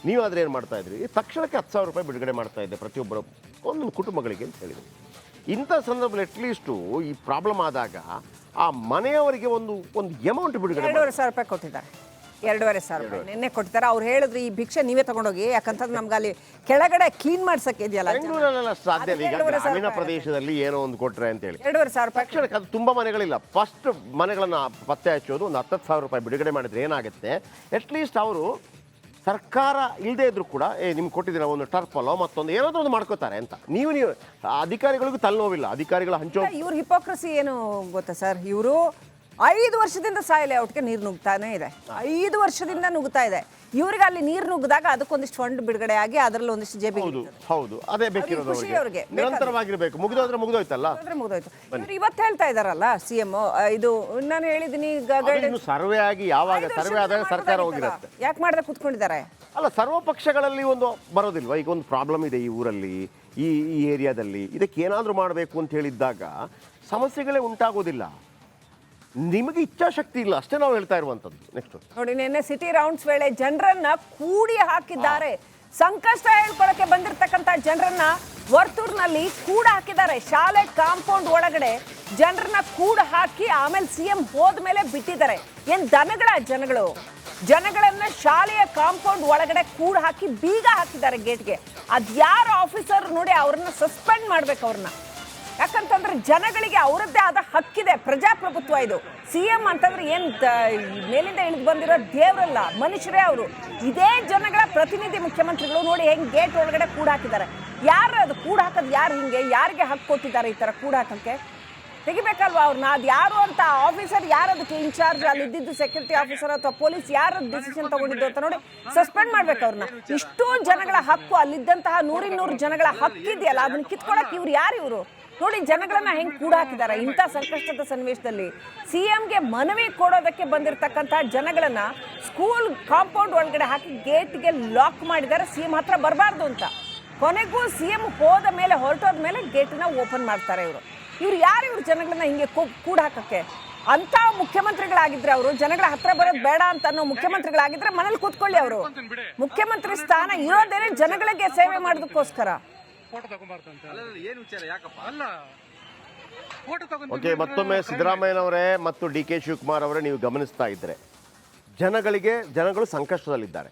ನೀವಾದರೆ ಏನು ಮಾಡ್ತಾಯಿದ್ರಿ? ತಕ್ಷಣಕ್ಕೆ 10,000 ರೂಪಾಯಿ ಬಿಡುಗಡೆ ಮಾಡ್ತಾಯಿದ್ದೆ ಪ್ರತಿಯೊಬ್ಬರು ಒಂದೊಂದು ಕುಟುಂಬಗಳಿಗೆ ಅಂತ ಹೇಳಿದ್ರು. ಇಂಥ ಸಂದರ್ಭದಲ್ಲಿ ಅಟ್ಲೀಸ್ಟು ಈ ಪ್ರಾಬ್ಲಮ್ ಆದಾಗ ಆ ಮನೆಯವರಿಗೆ ಒಂದು ಅಮೌಂಟ್ ಬಿಡುಗಡೆ 2,500 ರೂಪಾಯಿ ಕೊಟ್ಟಿದ್ದಾರೆ. 2,500 ರೂಪಾಯಿ ನಿನ್ನೆ ಕೊಟ್ಟಿದ್ದಾರೆ. ಅವ್ರು ಹೇಳಿದ್ರು ಈ ಭಿಕ್ಷೆ ನೀವೇ ತಗೊಂಡೋಗಿ, ಯಾಕಂತಂದ್ರೆ ನಮ್ಗೆ ಅಲ್ಲಿ ಕೆಳಗಡೆ ಕ್ಲೀನ್ ಮಾಡ್ಸಕ್ಕೆ ಇದೆಯಲ್ಲ, ಬೆಂಗಳೂರಲ್ಲೆಲ್ಲ ಸಾಧ್ಯ ಇಲ್ಲ. ಈಗ ಗ್ರಾಮೀಣ ಪ್ರದೇಶದಲ್ಲಿ ಏನೋ ಒಂದು ಕೊಟ್ಟರೆ ಅಂತೇಳಿ 2,500 ರೂಪಾಯಿ ತಕ್ಷಣಕ್ಕೆ ಅದು ತುಂಬ ಮನೆಗಳಿಲ್ಲ. ಫಸ್ಟ್ ಮನೆಗಳನ್ನು ಪತ್ತೆ ಹಚ್ಚೋದು, ಒಂದು 10,000 ರೂಪಾಯಿ ಬಿಡುಗಡೆ ಮಾಡಿದ್ರೆ ಏನಾಗುತ್ತೆ, ಅಟ್ಲೀಸ್ಟ್ ಅವರು ಸರ್ಕಾರ ಇಲ್ಲದೆ ಇದ್ರು ಕೂಡ ನಿಮ್ಗೆ ಕೊಟ್ಟಿದ್ದೀರ ಒಂದು ಟರ್ಪಲ್ಲೋ ಮತ್ತೊಂದು ಏನಾದರೂ ಒಂದು ಮಾಡ್ಕೋತಾರೆ ಅಂತ. ನೀವು ಅಧಿಕಾರಿಗಳಿಗೂ ತಲೆನೋವಿಲ್ಲ, ಅಧಿಕಾರಿಗಳ ಹಂಚೋ. ಇವ್ರ ಹಿಪೋಕ್ರಸಿ ಏನು ಗೊತ್ತಾ ಸರ್? ಇವರು 5 ವರ್ಷದಿಂದ ಸಾಯಿ ಲೇಔಟ್ಗೆ ನೀರು ನುಗ್ತಾನೆ ಇದೆ. 5 ವರ್ಷದಿಂದ ನುಗ್ತಾ ಇದೆ. ಇವರಿಗೆ ಅಲ್ಲಿ ನೀರು ನುಗ್ಗಿದಾಗ ಅದಕ್ಕೊಂದಿಷ್ಟು ಫಂಡ್ ಬಿಡುಗಡೆ ಆಗಿ ಅದರಲ್ಲಿ ಒಂದಿಷ್ಟು ಜೇಬಿ. ಹೌದು, ಅದೇ ಬೇಕಿರೋದು ಅವ್ರಿಗೆ. ನಿರಂತರವಾಗಿರ್ಬೇಕು. ಮುಗಿದೋಯ್ತಲ್ಲ, ಮುಗಿದೋಯ್ತು. ಇವ್ರು ಇವತ್ತು ಹೇಳ್ತಾ ಇದ್ದಾರಲ್ಲ CM, ಇದು ನಾನು ಹೇಳಿದ್ದೀನಿ ಸರ್ವೆ ಆಗಿ, ಯಾವಾಗ ಸರ್ವೆ ಆದಾಗ ಸರ್ಕಾರ ಹೋಗಿರುತ್ತೆ. ಯಾಕೆ ಮಾಡದೆ ಕೂತ್ಕೊಂಡಿದ್ದಾರೆ? ಅಲ್ಲ, ಸರ್ವ ಪಕ್ಷಗಳಲ್ಲಿ ಒಂದು ಬರೋದಿಲ್ವಾ? ಈಗ ಒಂದು ಪ್ರಾಬ್ಲಮ್ ಇದೆ ಈ ಊರಲ್ಲಿ, ಈ ಏರಿಯಾದಲ್ಲಿ, ಇದಕ್ಕೆ ಏನಾದರೂ ಮಾಡಬೇಕು ಅಂತ ಹೇಳಿದ್ದಾಗ ಸಮಸ್ಯೆಗಳೇ ಉಂಟಾಗೋದಿಲ್ಲ. ನಿಮಗೆ ಇಚ್ಛಾಶಕ್ತಿ ಇಲ್ಲ ಅಷ್ಟೇ ನಾವು ಹೇಳ್ತಾ ಇರುವಂಥದ್ದು. ನೆಕ್ಸ್ಟ್ ನೋಡಿ, ನಿನ್ನೆ ಸಿಟಿ ರೌಂಡ್ಸ್ ವೇಳೆ ಜನರನ್ನ ಕೂಡಿ ಹಾಕಿದ್ದಾರೆ. ಸಂಕಷ್ಟ ಹೇಳ್ಕೊಳಕ್ಕೆ ಬಂದಿರತಕ್ಕಂಥ ಜನರನ್ನ ವರ್ತೂರ್ನಲ್ಲಿ ಕೂಡ ಹಾಕಿದ್ದಾರೆ. ಶಾಲೆ ಕಾಂಪೌಂಡ್ ಒಳಗಡೆ ಜನರನ್ನ ಕೂಡ ಹಾಕಿ ಆಮೇಲೆ CM ಹೋದ್ಮೇಲೆ ಬಿಟ್ಟಿದ್ದಾರೆ. ಏನ್ ದನಗಳ ಜನಗಳನ್ನ ಶಾಲೆಯ ಕಾಂಪೌಂಡ್ ಒಳಗಡೆ ಕೂಡ ಹಾಕಿ ಬೀಗ ಹಾಕಿದ್ದಾರೆ ಗೇಟ್ಗೆ. ಅದ್ಯಾರ ಆಫೀಸರ್ ನೋಡಿ, ಅವ್ರನ್ನ ಸಸ್ಪೆಂಡ್ ಮಾಡ್ಬೇಕು ಅವ್ರನ್ನ. ಯಾಕಂತಂದ್ರೆ ಜನಗಳಿಗೆ ಅವರದ್ದೇ ಆದ ಹಕ್ಕಿದೆ, ಪ್ರಜಾಪ್ರಭುತ್ವ ಇದು. CM ಅಂತಂದ್ರೆ ಏನ್ ಮೇಲಿಂದ ಇಳಿದು ಬಂದಿರೋ ದೇವರಲ್ಲ, ಮನುಷ್ಯರೇ ಅವರು. ಇದೇ ಜನಗಳ ಪ್ರತಿನಿಧಿ ಮುಖ್ಯಮಂತ್ರಿಗಳು. ನೋಡಿ ಹೆಂಗ್ ಗೇಟ್ ಒಳಗಡೆ ಕೂಡ ಹಾಕಿದ್ದಾರೆ. ಯಾರು ಅದು ಕೂಡ ಹಾಕೋದು? ಯಾರು ಹಿಂಗೆ ಯಾರಿಗೆ ಹಕ್ಕು ಕೊಟ್ಟಿದ್ದಾರೆ ಈ ತರ ಕೂಡ ಹಾಕಕ್ಕೆ? ತೆಗಿಬೇಕಲ್ವಾ ಅವ್ರನ್ನ? ಅದು ಯಾರು ಅಂತ ಆಫೀಸರ್, ಯಾರು ಅದಕ್ಕೆ ಇನ್ಚಾರ್ಜ್, ಅಲ್ಲಿ ಇದ್ದಿದ್ದು ಸೆಕ್ಯೂರಿಟಿ ಆಫೀಸರ್ ಅಥವಾ ಪೊಲೀಸ್ ಯಾರು ಡಿಸಿಷನ್ ತಗೊಂಡಿದ್ದು ಅಂತ ನೋಡಿ ಸಸ್ಪೆಂಡ್ ಮಾಡ್ಬೇಕು ಅವ್ರನ್ನ. ಇಷ್ಟೋ ಜನಗಳ ಹಕ್ಕು, ಅಲ್ಲಿದ್ದಂತಹ 100 ಜನಗಳ ಹಕ್ಕಿದೆಯಲ್ಲ, ಅದನ್ನ ಕಿತ್ಕೊಳಕ್ ಇವ್ರು ಯಾರು? ಇವರು ನೋಡಿ ಜನಗಳನ್ನ ಹೆಂಗ್ ಕೂಡ ಹಾಕಿದ್ದಾರೆ ಇಂಥ ಸಂಕಷ್ಟದ ಸನ್ನಿವೇಶದಲ್ಲಿ. ಸಿಎಂಗೆ ಮನವಿ ಕೊಡೋದಕ್ಕೆ ಬಂದಿರತಕ್ಕಂತಹ ಜನಗಳನ್ನ ಸ್ಕೂಲ್ ಕಾಂಪೌಂಡ್ ಒಳಗಡೆ ಹಾಕಿ ಗೇಟ್ಗೆ ಲಾಕ್ ಮಾಡಿದ್ದಾರೆ, ಸಿಎಂ ಹತ್ರ ಬರಬಾರ್ದು ಅಂತ. ಕೊನೆಗೂ ಸಿಎಂ ಹೊರಟೋದ ಮೇಲೆ ಗೇಟ್ನ ಓಪನ್ ಮಾಡ್ತಾರೆ ಇವರು. ಇವ್ರು ಯಾರು? ಇವ್ರು ಜನಗಳನ್ನ ಹಿಂಗೆ ಕೂಡ ಹಾಕಕ್ಕೆ? ಅಂತ ಮುಖ್ಯಮಂತ್ರಿಗಳಾಗಿದ್ರೆ, ಅವರು ಜನಗಳ ಹತ್ರ ಬರೋದು ಬೇಡ ಅಂತ ಅನ್ನೋ ಮುಖ್ಯಮಂತ್ರಿಗಳಾಗಿದ್ರೆ ಮನೇಲಿ ಕೂತ್ಕೊಳ್ಳಿ. ಅವರು ಮುಖ್ಯಮಂತ್ರಿ ಸ್ಥಾನ ಇರೋದೇನೆ ಜನಗಳಿಗೆ ಸೇವೆ ಮಾಡೋದಕ್ಕೋಸ್ಕರ. ಓಕೆ, ಮತ್ತೊಮ್ಮೆ ಸಿದ್ದರಾಮಯ್ಯನವರೇ ಮತ್ತು ಡಿ.ಕೆ. ಶಿವಕುಮಾರ್ ಅವರೇ, ನೀವು ಗಮನಿಸ್ತಾ ಇದ್ದರೆ ಜನಗಳು ಸಂಕಷ್ಟದಲ್ಲಿದ್ದಾರೆ.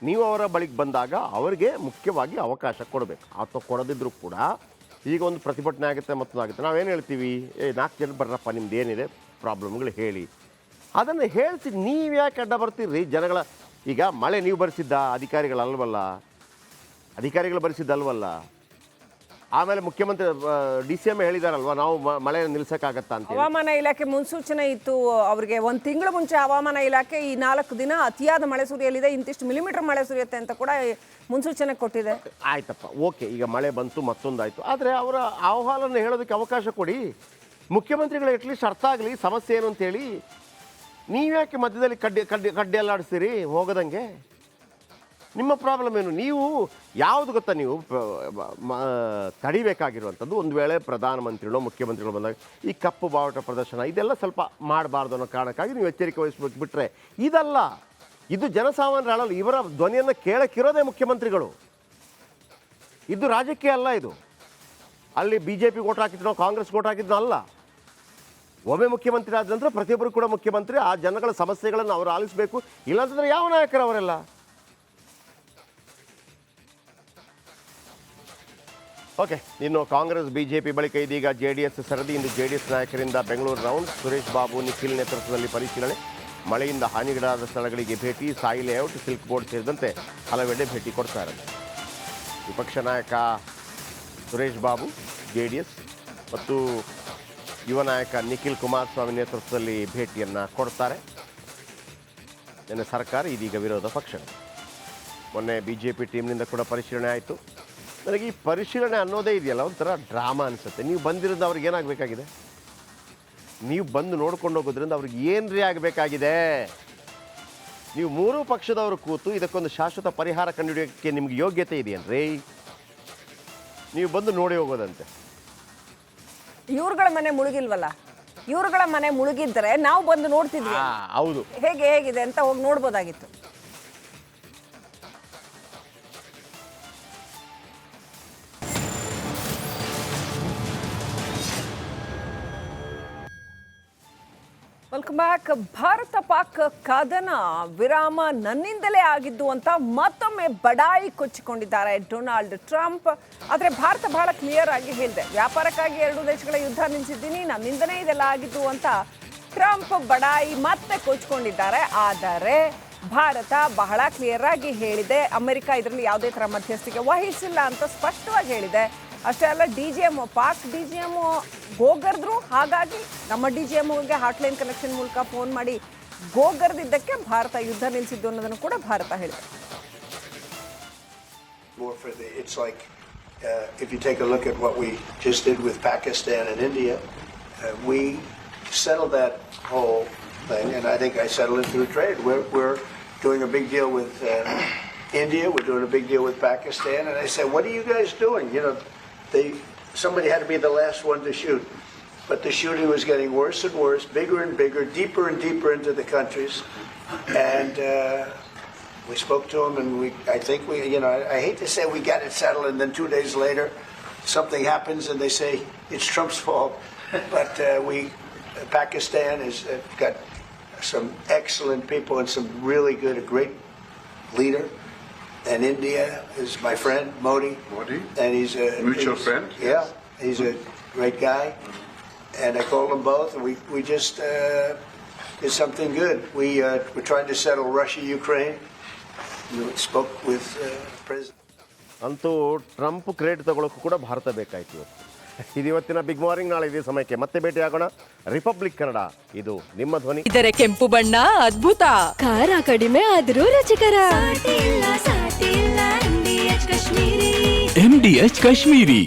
ನೀವು ಅವರ ಬಳಿಗೆ ಬಂದಾಗ ಅವರಿಗೆ ಮುಖ್ಯವಾಗಿ ಅವಕಾಶ ಕೊಡಬೇಕು. ಅಥವಾ ಕೊಡದಿದ್ರೂ ಕೂಡ ಈಗ ಒಂದು ಪ್ರತಿಭಟನೆ ಆಗುತ್ತೆ, ಮತ್ತೊಂದಾಗುತ್ತೆ. ನಾವೇನು ಹೇಳ್ತೀವಿ, 4 ಜನ ಬರ್ರಪ್ಪ, ನಿಮ್ದು ಏನಿದೆ ಪ್ರಾಬ್ಲಮ್ಗಳು ಹೇಳಿ. ಅದನ್ನು ಹೇಳ್ತೀವಿ. ನೀವು ಯಾಕೆ ಅಡ್ಡ ಬರ್ತೀರಿ ಜನಗಳ? ಈಗ ಮಳೆ ನೀವು ಬರೆಸಿದ್ದ ಅಧಿಕಾರಿಗಳು ಬರೆಸಿದ್ದಲ್ವಲ್ಲ. ಆಮೇಲೆ ಮುಖ್ಯಮಂತ್ರಿ DCM ಹೇಳಿದಾರಲ್ವಾ, ನಾವು ಮಳೆ ನಿಲ್ಸಕ್ಕಾಗತ್ತಾ ಅಂತ. ಹವಾಮಾನ ಇಲಾಖೆ ಮುನ್ಸೂಚನೆ ಇತ್ತು ಅವರಿಗೆ 1 ತಿಂಗಳು ಮುಂಚೆ. ಹವಾಮಾನ ಇಲಾಖೆ ಈ 4 ದಿನ ಅತಿಯಾದ ಮಳೆ ಸುರಿಯಲಿದೆ, ಇಂತಿಷ್ಟು ಮಿಲಿಮೀಟರ್ ಮಳೆ ಸುರಿಯುತ್ತೆ ಅಂತ ಕೂಡ ಮುನ್ಸೂಚನೆ ಕೊಟ್ಟಿದೆ. ಆಯ್ತಪ್ಪ, ಓಕೆ, ಈಗ ಮಳೆ ಬಂತು, ಮತ್ತೊಂದಾಯ್ತು. ಆದರೆ ಅವರ ಆಹ್ವಾನವನ್ನು ಹೇಳೋದಕ್ಕೆ ಅವಕಾಶ ಕೊಡಿ. ಮುಖ್ಯಮಂತ್ರಿಗಳು ಅಟ್ಲೀಸ್ಟ್ ಅರ್ಥ ಆಗಲಿ ಸಮಸ್ಯೆ ಏನು ಅಂತೇಳಿ. ನೀವ್ಯಾಕೆ ಮಧ್ಯದಲ್ಲಿ ಕಡ್ಡಿ ಅಲ್ಲಾಡಿಸ್ತೀರಿ ಹೋಗದಂಗೆ? ನಿಮ್ಮ ಪ್ರಾಬ್ಲಮ್ ಏನು? ನೀವು ಯಾವುದು ಗೊತ್ತಾ, ನೀವು ತಡಿಬೇಕಾಗಿರುವಂಥದ್ದು, ಒಂದು ವೇಳೆ ಪ್ರಧಾನಮಂತ್ರಿಗಳು ಮುಖ್ಯಮಂತ್ರಿಗಳು ಬಂದಾಗ ಈ ಕಪ್ಪು ಬಾವುಟ ಪ್ರದರ್ಶನ ಇದೆಲ್ಲ ಸ್ವಲ್ಪ ಮಾಡಬಾರ್ದು ಅನ್ನೋ ಕಾರಣಕ್ಕಾಗಿ ನೀವು ಎಚ್ಚರಿಕೆ ವಹಿಸ್ಬೇಕು. ಬಿಟ್ಟರೆ ಇದಲ್ಲ, ಇದು ಜನಸಾಮಾನ್ಯರ ಅಳಲು. ಇವರ ಧ್ವನಿಯನ್ನು ಕೇಳಕ್ಕಿರೋದೇ ಮುಖ್ಯಮಂತ್ರಿಗಳು. ಇದು ರಾಜಕೀಯ ಅಲ್ಲ. ಇದು ಅಲ್ಲಿ BJP ಓಟ್ ಹಾಕಿದ್ನೋ ಕಾಂಗ್ರೆಸ್ ಓಟ್ ಹಾಕಿದ್ನೋ ಅಲ್ಲ. ಒಮ್ಮೆ ಮುಖ್ಯಮಂತ್ರಿ ಆದ ನಂತರ ಪ್ರತಿಯೊಬ್ಬರು ಕೂಡ ಮುಖ್ಯಮಂತ್ರಿ. ಆ ಜನಗಳ ಸಮಸ್ಯೆಗಳನ್ನು ಅವರು ಆಲಿಸಬೇಕು. ಇಲ್ಲಾಂತಂದರೆ ಯಾವ ನಾಯಕರು ಅವರೆಲ್ಲ? ಓಕೆ, ಇನ್ನು ಕಾಂಗ್ರೆಸ್ BJP ಬಳಿಕ ಇದೀಗ JDS ಸರದಿ. ಇಂದು JDS ನಾಯಕರಿಂದ ಬೆಂಗಳೂರು ರೌಂಡ್. ಸುರೇಶ್ ಬಾಬು, ನಿಖಿಲ್ ನೇತೃತ್ವದಲ್ಲಿ ಪರಿಶೀಲನೆ. ಮಳೆಯಿಂದ ಹಾನಿಗೀಡಾದ ಸ್ಥಳಗಳಿಗೆ ಭೇಟಿ. ಸಾಯಿ ಲೇಔಟ್, ಸಿಲ್ಕ್ ಬೋರ್ಡ್ ಸೇರಿದಂತೆ ಹಲವೆಡೆ ಭೇಟಿ ಕೊಡ್ತಾ ಇರೋದು. ವಿಪಕ್ಷ ನಾಯಕ ಸುರೇಶ್ ಬಾಬು JDS ಮತ್ತು ಯುವ ನಾಯಕ ನಿಖಿಲ್ ಕುಮಾರಸ್ವಾಮಿ ನೇತೃತ್ವದಲ್ಲಿ ಭೇಟಿಯನ್ನು ಕೊಡ್ತಾರೆ. ನಿನ್ನೆ ಸರ್ಕಾರ, ಇದೀಗ ವಿರೋಧ ಪಕ್ಷಗಳು. ಮೊನ್ನೆ BJP ಟೀಮ್ನಿಂದ ಕೂಡ ಪರಿಶೀಲನೆ ಆಯಿತು. ನನಗೆ ಈ ಪರಿಶೀಲನೆ ಅನ್ನೋದೇ ಇದೆಯಲ್ಲ, ಒಂಥರ ಡ್ರಾಮಾ ಅನಿಸುತ್ತೆ. ನೀವು ಬಂದಿರೋದು ಅವ್ರಿಗೆ ಏನಾಗಬೇಕಾಗಿದೆ? ನೀವು ಬಂದು ನೋಡ್ಕೊಂಡು ಹೋಗೋದ್ರಿಂದ ಅವ್ರಿಗೆ ಏನ್ರಿ ಆಗಬೇಕಾಗಿದೆ? ನೀವು 3 ಪಕ್ಷದವರು ಕೂತು ಇದಕ್ಕೊಂದು ಶಾಶ್ವತ ಪರಿಹಾರ ಕಂಡುಹಿಡಿಯೋಕ್ಕೆ ನಿಮ್ಗೆ ಯೋಗ್ಯತೆ ಇದೆಯೇನ್ರಿ? ನೀವು ಬಂದು ನೋಡಿ ಹೋಗೋದಂತೆ. ಇವ್ರುಗಳ ಮನೆ ಮುಳುಗಿಲ್ವಲ್ಲ, ಇವ್ರುಗಳ ಮನೆ ಮುಳುಗಿದ್ರೆ ನಾವು ಬಂದು ನೋಡ್ತಿದ್ವಿ. ಹೌದು, ಹೇಗಿದೆ ಅಂತ ಹೋಗಿ ನೋಡ್ಬೋದಾಗಿತ್ತು. Welcome back. ಭಾರತ ಪಾಕ್ ಕದನ ವಿರಾಮ ನನ್ನಿಂದಲೇ ಆಗಿದ್ದು ಅಂತ ಮತ್ತೊಮ್ಮೆ ಬಡಾಯಿ ಕೊಚ್ಚಿಕೊಂಡಿದ್ದಾರೆ ಡೊನಾಲ್ಡ್ ಟ್ರಂಪ್. ಆದರೆ ಭಾರತ ಬಹಳ ಕ್ಲಿಯರ್ ಆಗಿ ಹೇಳಿದೆ, ವ್ಯಾಪಾರಕ್ಕಾಗಿ 2 ದೇಶಗಳ ಯುದ್ಧ ನಿಲ್ಲಿಸಿದ್ದೀನಿ, ನನ್ನಿಂದನೇ ಇದೆಲ್ಲ ಆಗಿದ್ದು ಅಂತ ಟ್ರಂಪ್ ಬಡಾಯಿ ಮತ್ತೆ ಕೊಚ್ಚಿಕೊಂಡಿದ್ದಾರೆ. ಆದರೆ ಭಾರತ ಬಹಳ ಕ್ಲಿಯರ್ ಆಗಿ ಹೇಳಿದೆ, ಅಮೆರಿಕ ಇದರಲ್ಲಿ ಯಾವುದೇ ಥರ ಮಧ್ಯಸ್ಥಿಕೆ ವಹಿಸಿಲ್ಲ ಅಂತ ಸ್ಪಷ್ಟವಾಗಿ ಹೇಳಿದೆ. ಅಷ್ಟೇ ಅಲ್ಲ, ಪಾಕ್ DGM ಗೋಗರ್ದ್ರು. ಹಾಗಾಗಿ ನಮ್ಮ DGMಗೆ ಹಾಟ್ಲೈನ್ ಕನೆಕ್ಷನ್ ಮೂಲಕ ಫೋನ್ ಮಾಡಿ ಗೋಗರ್ದಿದ್ದಕ್ಕೆ ಭಾರತ ಯುದ್ಧ ನಿಲ್ಲಿಸಿದ್ದು ಅನ್ನೋದನ್ನು ಕೂಡ ಭಾರತ ಹೇಳಿದೆ. It's like if you take a look at what we just did with Pakistan and India, we settled that whole thing, and I think I settled it through trade. We're doing a big deal with India. We're doing a big deal with Pakistan, and I said, "What are you guys doing?" You know, somebody had to be the last one to shoot, but the shooting was getting worse and worse, bigger and bigger, deeper and deeper into the countries, and we spoke to them, and I think I hate to say we got it settled, and then 2 days later something happens and they say it's Trump's fault, but Pakistan has got some excellent people and some really good, a great leader. And India is my friend, Modi. And he's a mutual friend. Yeah, he's a great guy. And I called them both, and we just did something good. We're trying to settle Russia, Ukraine. We spoke with President. ಅಂತೂ Trump credit ತಗೊಳ್ಳೋಕ್ಕೂ ಕೂಡ ಭಾರತ ಬೇಕಾಯ್ತು ಇವತ್ತು. ಇದು ಇವತ್ತಿನ big morning. ನಾಳೆ ಇದೇ ಸಮಯಕ್ಕೆ ಮತ್ತೆ ಭೇಟಿಯಾಗೋಣ. ರಿಪಬ್ಲಿಕ್ ಕನ್ನಡ, ಇದು ನಿಮ್ಮ ಧ್ವನಿ. ಇದರ ಕೆಂಪು ಬಣ್ಣ ಅದ್ಭುತ, ಖಾರ ಕಡಿಮೆ ಆದ್ರೂ ರುಚಿಕರ. MDH ಕಾಶ್ಮೀರಿ.